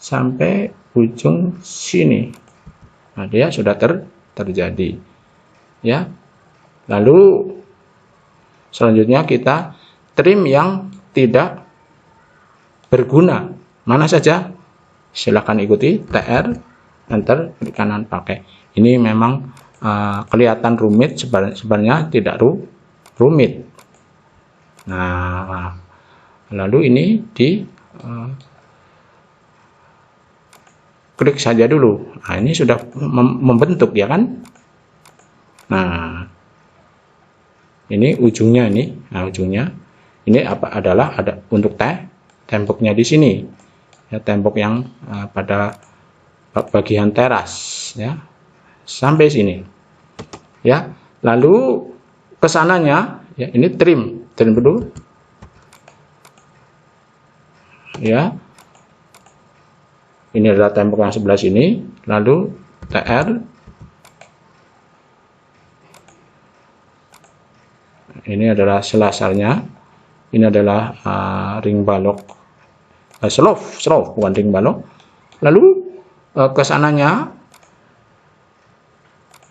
A: sampai ujung sini. Nah, dia sudah terjadi. Ya. Lalu selanjutnya kita trim yang tidak berguna. Mana saja? Silakan ikuti TR, enter, klik kanan pakai. Ini memang kelihatan rumit, sebenarnya tidak rumit. Nah, lalu ini di klik saja dulu. Nah, ini sudah membentuk ya kan? Nah, ini ujungnya ini. Nah, ujungnya ini adalah ada untuk temboknya di sini. Ya, tembok yang pada bagian teras ya. Sampai sini. Ya. Lalu kesananya ya ini trim dulu. Ya. Ini adalah tembok yang sebelah sini, lalu TR. Ini adalah selasarnya. Ini adalah ring balok, slope bukan ring balok. Lalu kesananya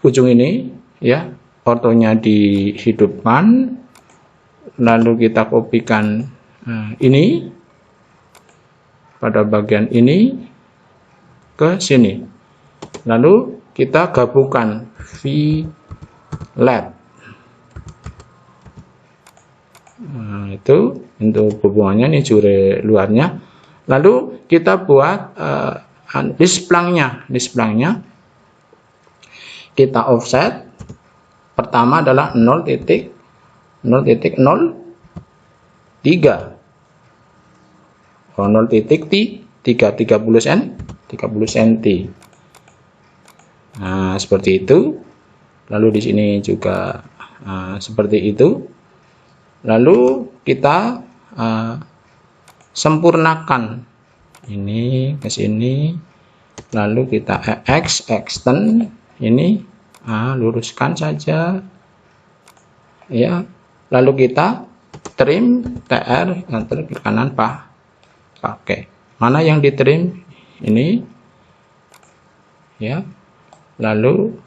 A: ujung ini ya, ortonya dihidupkan, lalu kita kopikan ini pada bagian ini ke sini, lalu kita gabungkan fillet. Nah, itu untuk hubungannya ini jure luarnya. Lalu kita buat displangnya kita offset. Pertama adalah 0,003 30 cm. Nah, seperti itu. Lalu di sini juga seperti itu. Lalu kita sempurnakan ini ke sini. Lalu kita extend ini, luruskan saja. Ya. Lalu kita trim TR, enter klik kanan pakai. Mana yang ditrim? Ini. Ya. Lalu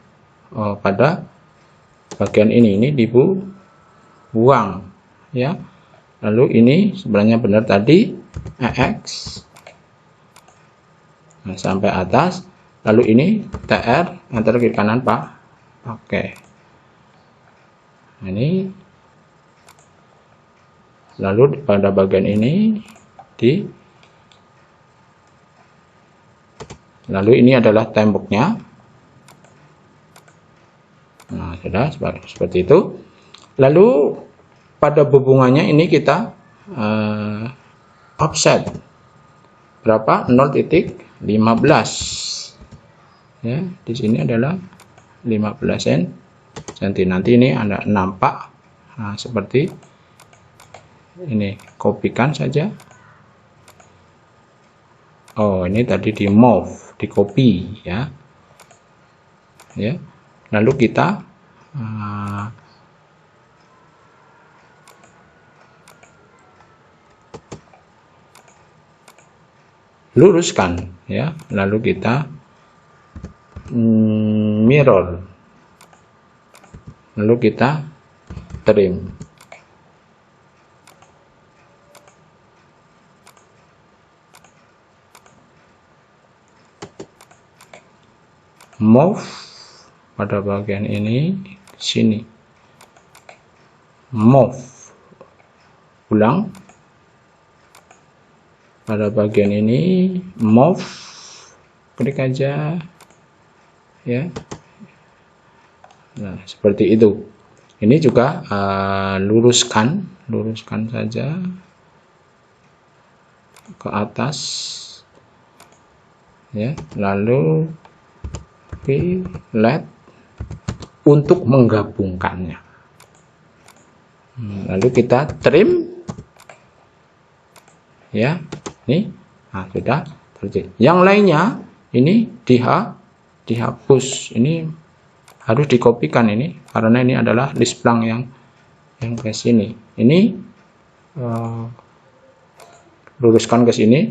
A: pada bagian ini dibuang. Ya. Lalu ini sebenarnya benar tadi EX. Nah, sampai atas. Lalu ini TR, enter klik kanan pakai. Ini. Lalu pada bagian ini lalu ini adalah temboknya. Nah, sudah seperti itu. Lalu pada hubungannya ini kita offset berapa? 0,15. Ya, di sini adalah 15 cm. Nanti ini ada nampak seperti ini. Kopikan saja. Oh, ini tadi di move, di copy ya. Ya. Lalu kita luruskan ya, lalu kita mirror, lalu kita trim. Move pada bagian ini sini, move ulang pada bagian ini, move, klik aja ya. Nah, seperti itu. Ini juga luruskan saja ke atas ya, lalu fillet untuk menggabungkannya. Lalu kita trim ya. Ini sudah terjadi. Yang lainnya ini dihapus. Ini harus dikopikan ini karena ini adalah list blank yang ke sini. Ini luruskan ke sini,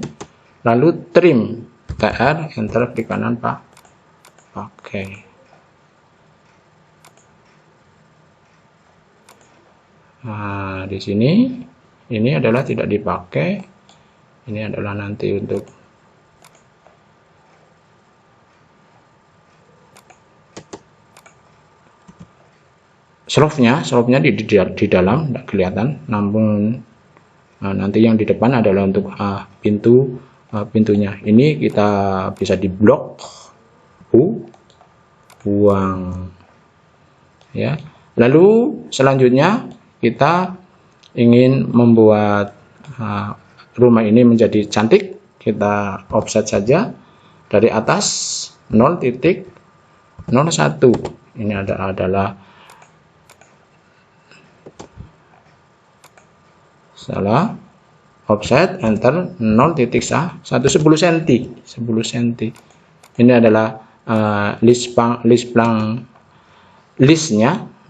A: lalu trim TR, enter klik kanan Pak. Oke. Nah, di sini ini adalah tidak dipakai. Ini adalah nanti untuk slove-nya di dalam tidak kelihatan, namun nanti yang di depan adalah untuk pintunya. Ini kita bisa diblok, buang, ya. Lalu selanjutnya kita ingin membuat rumah ini menjadi cantik. Kita offset saja dari atas 0.01. Ini adalah salah, offset, enter 0.1 10 cm. Ini adalah listnya,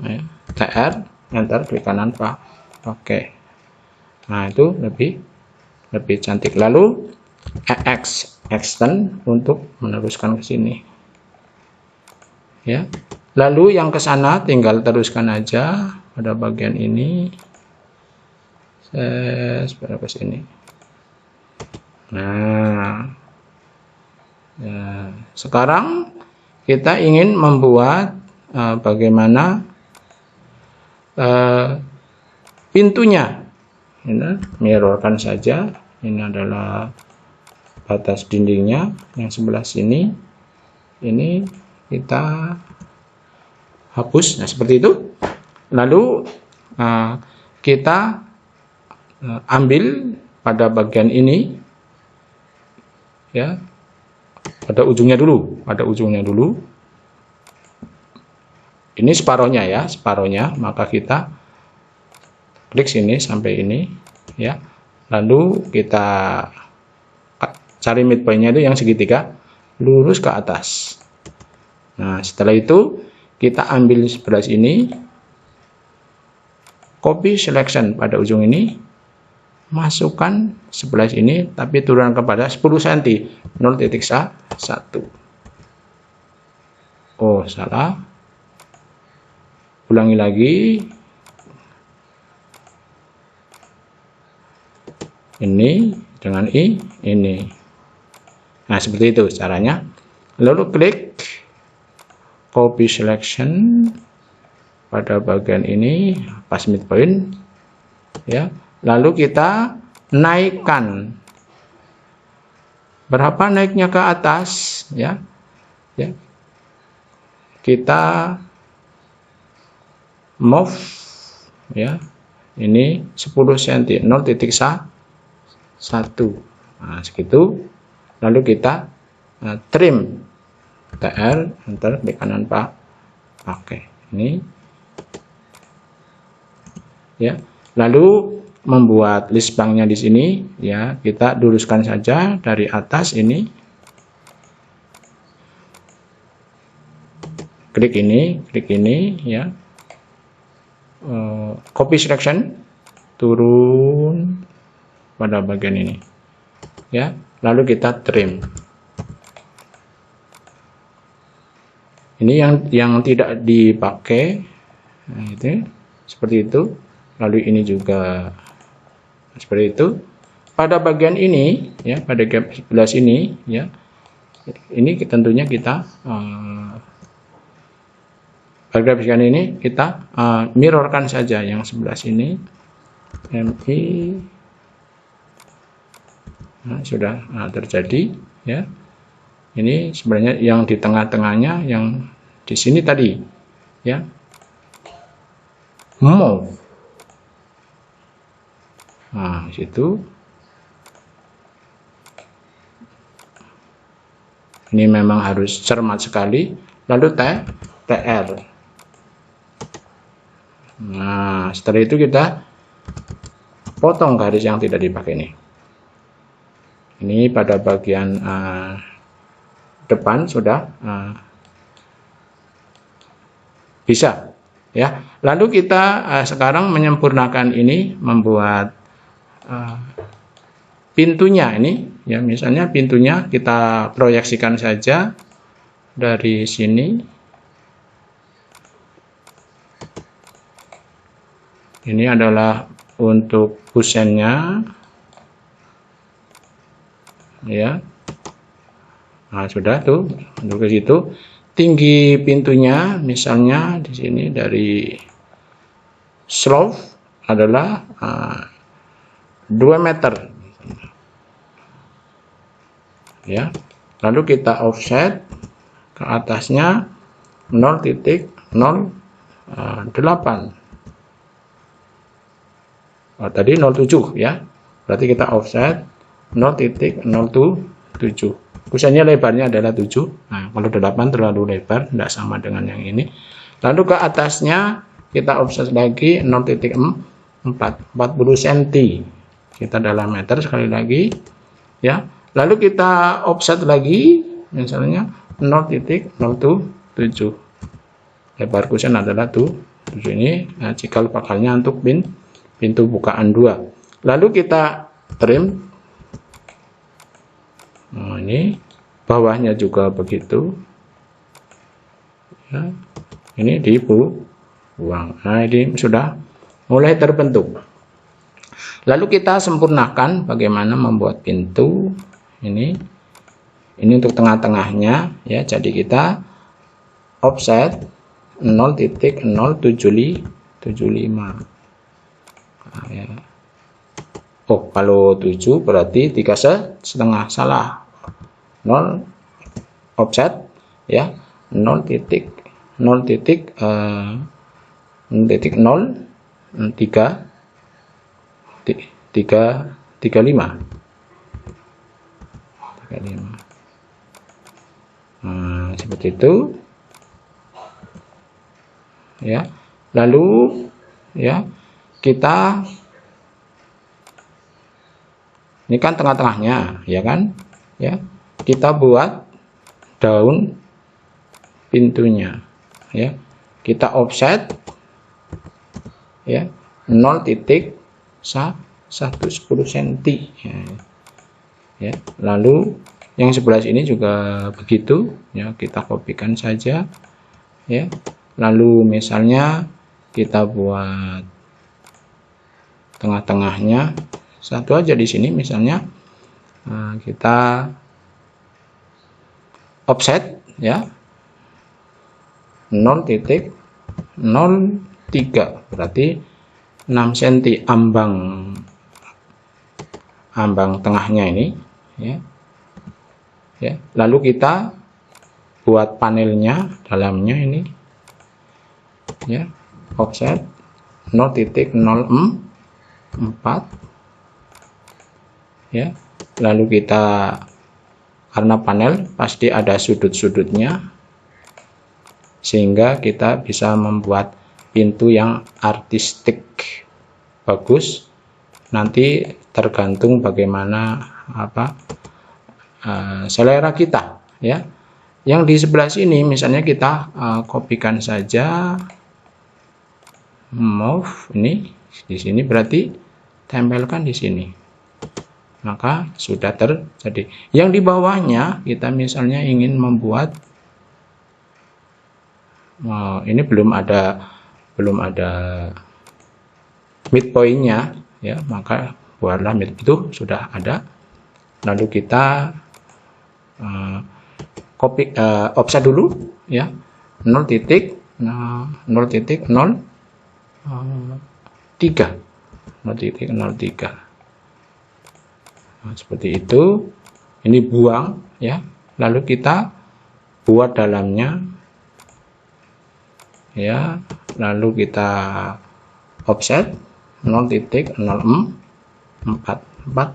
A: ya. TR, enter klik kanan Pak. Oke. Nah, itu lebih cantik. Lalu extend untuk meneruskan ke sini, ya. Lalu yang ke sana tinggal teruskan aja pada bagian ini. Sebentar ke sini. Nah, ya. Sekarang kita ingin membuat bagaimana pintunya. Ini mirrorkan saja. Ini adalah batas dindingnya yang sebelah sini. Ini kita hapus. Nah, seperti itu. Lalu kita ambil pada bagian ini, ya, pada ujungnya dulu. Ini separohnya, ya, maka kita klik sini sampai ini, ya. Lalu kita cari midpointnya itu yang segitiga, lurus ke atas. Nah, setelah itu kita ambil sebelah sini, copy selection pada ujung ini, masukkan sebelah sini, tapi turun kepada 10 cm, 0.1. Oh, salah. Ulangi lagi. Ini dengan ini. Nah, seperti itu caranya. Lalu klik copy selection pada bagian ini, pas midpoint, ya. Lalu kita naikkan. Berapa naiknya ke atas, ya? Ya. Kita move, ya. Ini 10 cm, 0.1. Nah, segitu. Lalu kita trim TR, enter di kanan Pak. Oke, ini, ya. Lalu membuat list banknya di sini, ya, kita luruskan saja dari atas ini, klik ini, ya, copy selection, turun pada bagian ini, ya. Lalu kita trim. Ini yang tidak dipakai, nah, itu seperti itu. Lalu ini juga seperti itu. Pada bagian ini, ya, pada gap sebelah sini, ya, ini tentunya kita pada bagian ini kita mirrorkan saja yang sebelah sini. MI, nah, sudah terjadi, ya. Ini sebenarnya yang di tengah-tengahnya, yang di sini tadi, ya, move. Nah, situ. Ini memang harus cermat sekali. Lalu TR. Nah, setelah itu kita potong garis yang tidak dipakai ini. Ini pada bagian depan sudah bisa, ya. Lalu kita sekarang menyempurnakan ini, membuat pintunya ini, ya. Misalnya pintunya kita proyeksikan saja dari sini. Ini adalah untuk kusennya, ya. Nah, sudah tuh untuk ke situ. Tinggi pintunya misalnya di sini dari slope adalah 2 meter, ya. Lalu kita offset ke atasnya 0,08. Tadi 0,7, ya. Berarti kita offset 0,07. Kusennya lebarnya adalah 7. Nah, kalau 8 terlalu lebar, tidak sama dengan yang ini. Lalu ke atasnya kita offset lagi 0,40 cm. Kita dalam meter sekali lagi, ya. Lalu kita offset lagi misalnya 0,07. Lebar kusen adalah 7 ini. Nah, cikal bakalnya untuk pintu bukaan 2. Lalu kita trim. Nah, ini bawahnya juga begitu, ya. Ini dibuang. Nah, ini sudah mulai terbentuk. Lalu kita sempurnakan bagaimana membuat pintu ini untuk tengah-tengahnya, ya. Jadi kita offset 0,075. Nah, ya. Oh, kalau 7 berarti 3,5, salah. 0 offset, ya, 0,035. Nah, seperti itu, ya. Lalu, ya, kita ini kan tengah-tengahnya, ya kan, ya. Kita buat daun pintunya, ya. Kita offset, ya, 0,110 cm, ya. Lalu yang sebelah sini juga begitu, ya. Kita kopikan saja, ya. Lalu misalnya kita buat tengah-tengahnya satu aja di sini misalnya. Nah, kita offset, ya, 0,03, berarti 6 cm ambang tengahnya ini, ya. Ya, lalu kita buat panelnya dalamnya ini, ya, offset 0,04, ya. Lalu kita, karena panel pasti ada sudut-sudutnya, sehingga kita bisa membuat pintu yang artistik, bagus. Nanti tergantung bagaimana selera kita, ya. Yang di sebelah sini misalnya kita kopikan saja, move ini di sini, berarti tempelkan di sini, maka sudah terjadi. Yang di bawahnya kita misalnya ingin membuat, ini belum ada midpointnya, ya, maka buatlah mid, itu sudah ada. Lalu kita offset dulu, ya, 0,03. Nah, seperti itu. Ini buang, ya. Lalu kita buat dalamnya, ya. Lalu kita offset 0,044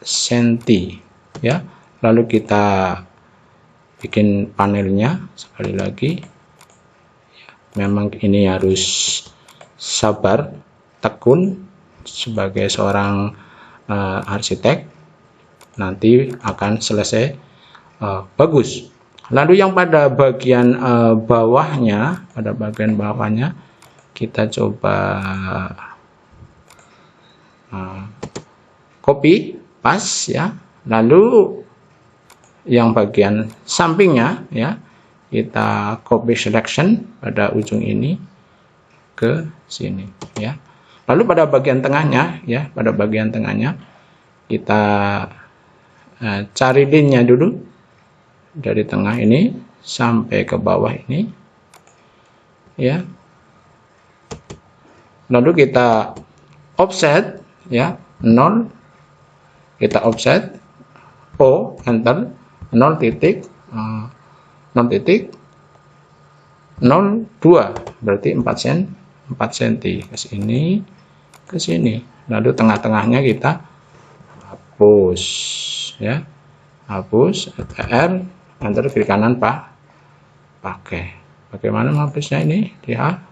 A: cm, ya. Lalu kita bikin panelnya sekali lagi, ya. Memang ini harus sabar, tekun sebagai seorang arsitek, nanti akan selesai bagus. Lalu yang pada bagian bawahnya, kita coba copy, paste ya. Lalu yang bagian sampingnya ya, kita copy selection pada ujung ini ke sini ya. Lalu pada bagian tengahnya ya, kita cari linknya dulu dari tengah ini sampai ke bawah ini ya. Lalu kita offset ya, 0, kita offset O, enter, 0.02, berarti 4 cm ke sini. Lalu tengah-tengahnya kita hapus ya, hapus, R, enter, klik kanan pakai. Bagaimana menghapusnya ini? Dia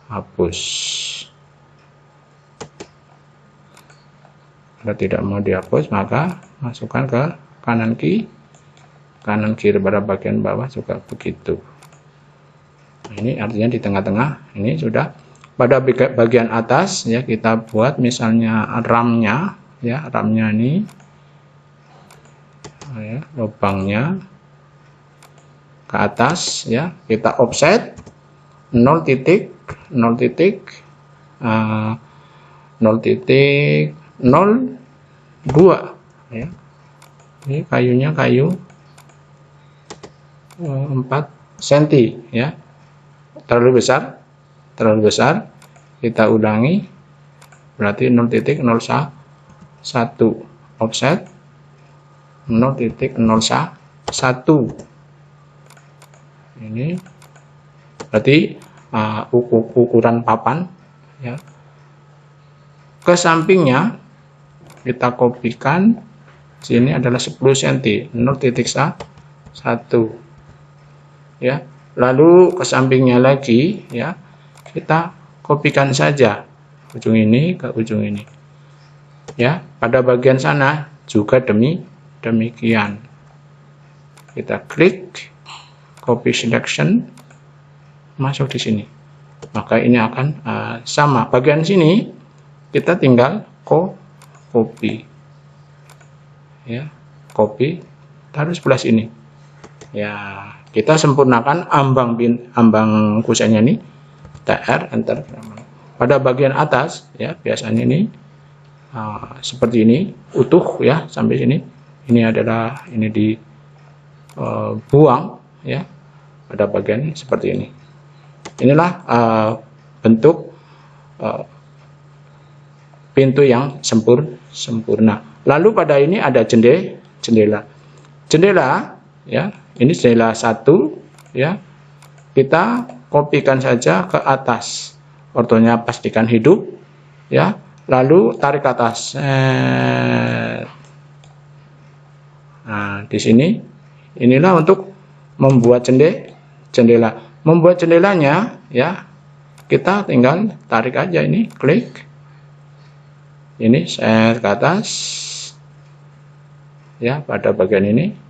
A: hapus. Kalau tidak mau dihapus, maka masukkan ke kanan kiri pada bagian bawah juga begitu. Nah, ini artinya di tengah-tengah ini sudah. Pada bagian atas ya, kita buat misalnya RAM-nya ya, RAM-nya ini ya, lubangnya ke atas ya, kita offset 0.02 ya. Ini kayunya kayu 4 cm ya, terlalu besar, kita ulangi, berarti 0.01, offset 0.01. Ini berarti ukuran papan ya. Ke sampingnya kita kopikan, sini adalah 10 cm, 0.1 ya. Lalu ke sampingnya lagi ya, kita kopikan saja ujung ini ke ujung ini ya. Pada bagian sana juga demikian, kita klik copy selection, masuk di sini, maka ini akan sama. Bagian sini kita tinggal copy ya, copy, taruh sebelah sini ya. Kita sempurnakan ambang kusennya ini, TR, enter. Pada bagian atas ya, biasanya ini seperti ini, utuh ya sampai sini. Ini adalah dibuang ya, pada bagian ini seperti ini. Inilah bentuk pintu yang sempurna. Lalu pada ini ada jendela ya. Ini jendela 1 ya, kita kopikan saja ke atas, ortonya pastikan hidup ya, lalu tarik ke atas. Nah, di sini inilah untuk membuat jendela. Membuat jendelanya ya, kita tinggal tarik aja ini, klik ini, set ke atas ya, pada bagian ini.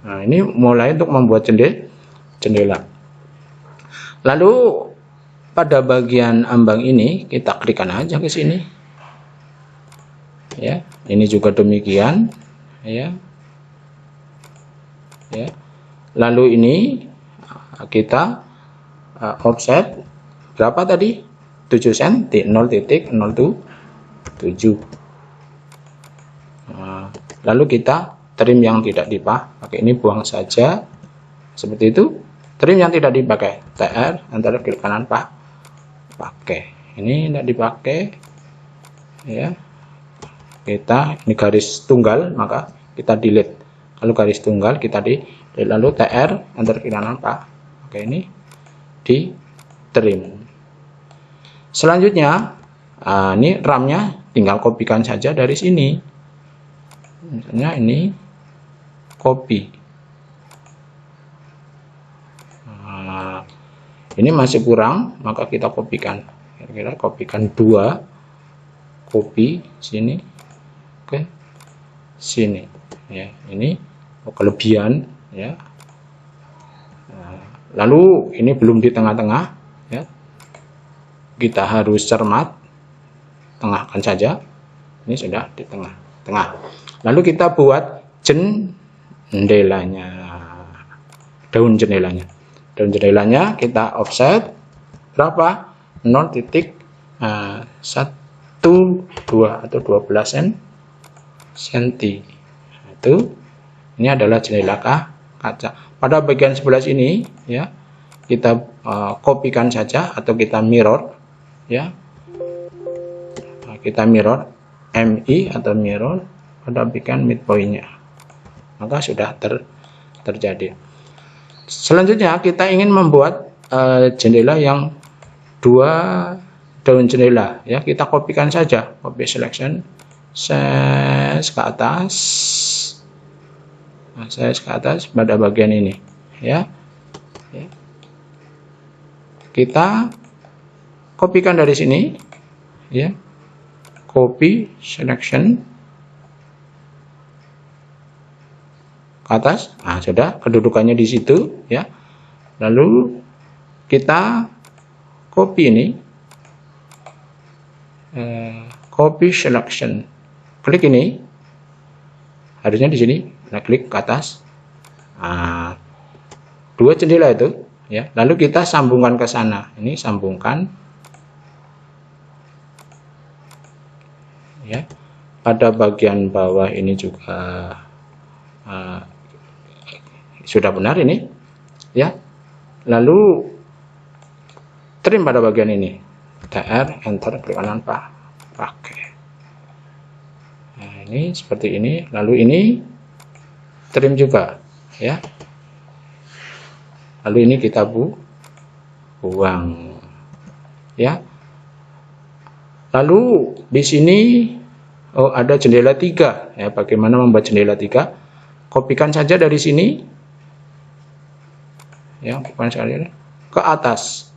A: Nah, ini mulai untuk membuat jendela. Lalu pada bagian ambang ini kita klikkan aja ke sini ya. Ini juga demikian ya. Lalu ini kita offset berapa tadi? 7 cm, 0.07. Lalu kita trim yang tidak dipakai, ini buang saja seperti itu. Trim yang tidak dipakai, TR, antara klik kanan pakai. Ini tidak dipakai ya, ini garis tunggal, maka kita delete. Lalu garis tunggal kita delete, lalu TR, antara klik kanan pakai, ini di trim. Selanjutnya ini RAM-nya tinggal kopikan saja dari sini, misalnya ini copy. Nah, ini masih kurang, maka kita kopikan. Kira-kira kopikan 2, copy sini ke sini ya. Ini kelebihan ya. Lalu ini belum di tengah-tengah ya, kita harus cermat, tengahkan saja. Ini sudah di tengah-tengah. Lalu kita buat jendelanya, daun jendelanya. Daun jendelanya kita offset berapa? 0,12 atau 12 cm. Itu ini adalah jendela kaca. Pada bagian sebelah sini ya, kita kopikan saja atau kita mirror ya. Kita mirror MI atau mirror pada bagian midpointnya, maka sudah terjadi. Selanjutnya kita ingin membuat jendela yang 2 daun jendela ya, kita kopikan saja, copy selection, size ke atas, size ke atas pada bagian ini ya. Kita kopikan dari sini ya, copy selection ke atas. Nah, sudah kedudukannya di situ ya. Lalu kita copy ini, copy selection, klik ini, harusnya di sini, nah klik ke atas. Nah, 2 jendela itu ya. Lalu kita sambungkan ke sana. Ini sambungkan ya. Pada bagian bawah ini juga sudah benar ini ya. Lalu trim pada bagian ini, TR, enter, klik kanan pakai. Nah, ini seperti ini. Lalu ini trim juga ya. Lalu ini kita buang ya. Lalu di sini ada jendela 3 ya. Bagaimana membuat jendela 3? Kopikan saja dari sini ya, bukan sekali ke atas,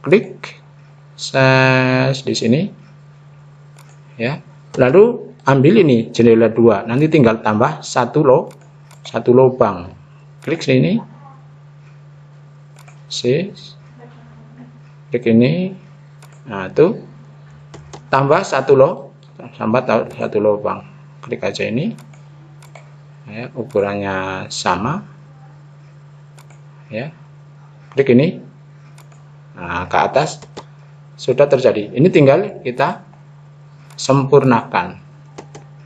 A: klik size di sini ya. Lalu ambil ini jendela 2, nanti tinggal tambah satu lubang, klik sini, klik ini. Nah, itu tambah satu lubang, klik aja ini ya, ukurannya sama ya, klik ini. Nah, ke atas sudah terjadi. Ini tinggal kita sempurnakan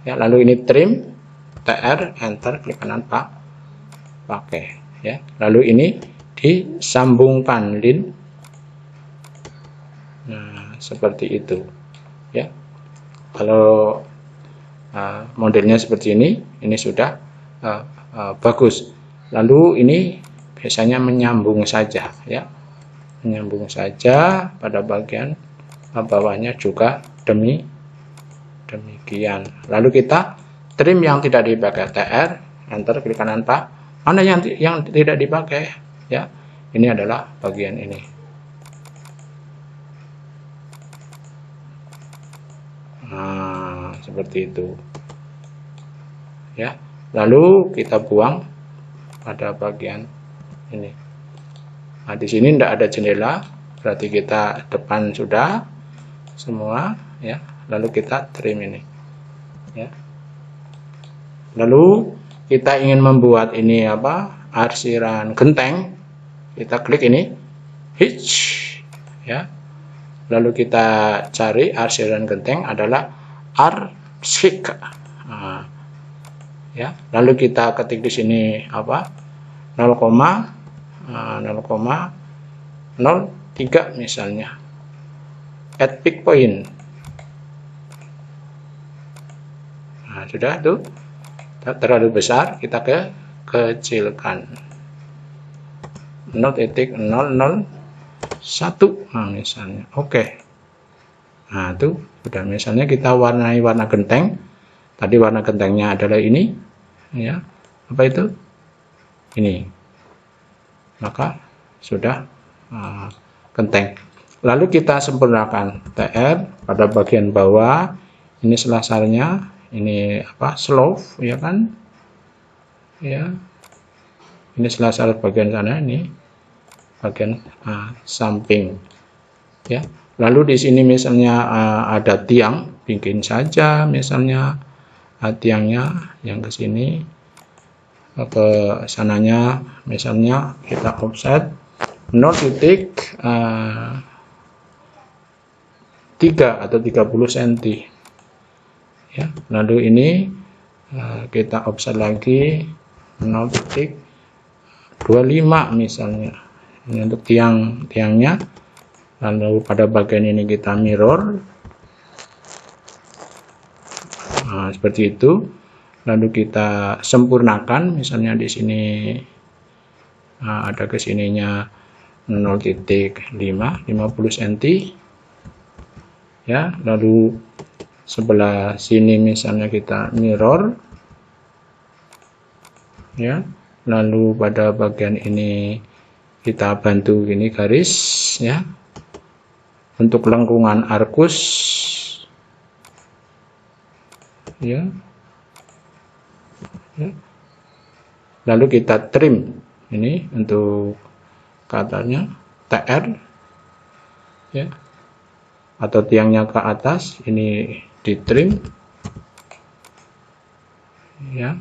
A: ya. Lalu ini trim, TR, enter, klik kanan pakai ya. Lalu ini disambungkan lin. Nah, seperti itu ya. Kalau modelnya seperti ini sudah bagus. Lalu ini biasanya menyambung saja ya, menyambung saja pada bagian bawahnya juga demikian. Lalu kita trim yang tidak dipakai, TR, enter, klik kanan mana yang tidak dipakai ya. Ini adalah bagian ini. Nah, seperti itu ya. Lalu kita buang pada bagian ini. Nah, di sini tidak ada jendela, berarti kita depan sudah semua ya. Lalu kita trim ini ya. Lalu kita ingin membuat ini apa, arsiran genteng, kita klik ini hitch ya. Lalu kita cari arsiran genteng adalah arsik. Nah, ya. Lalu kita ketik di sini apa, 0,03 misalnya, add pick point. Nah, sudah tuh, terlalu besar kita kecilkan, 0,001 nah, misalnya. Oke. Nah, itu sudah. Misalnya kita warnai warna genteng. Tadi warna gentengnya adalah ini ya. Apa itu? Ini. Maka sudah genteng. lalu kita sempurnakan TR pada bagian bawah. Ini selasarnya, ini apa, slope ya kan ya, ini selasar bagian sana, ini bagian samping ya. Lalu di sini misalnya ada tiang, bikin saja misalnya tiangnya yang ke sini, ke sananya misalnya kita offset 0,3 atau 30 cm ya. Lalu ini kita offset lagi 0,25 misalnya, ini untuk tiangnya. Lalu pada bagian ini kita mirror, seperti itu. Lalu kita sempurnakan, misalnya di sini ada kesininya 0,5, 50 cm ya. Lalu sebelah sini misalnya kita mirror ya. Lalu pada bagian ini kita bantu ini garis ya, untuk lengkungan arkus ya. Lalu kita trim ini untuk katanya TR ya, atau tiangnya ke atas, ini di trim ya.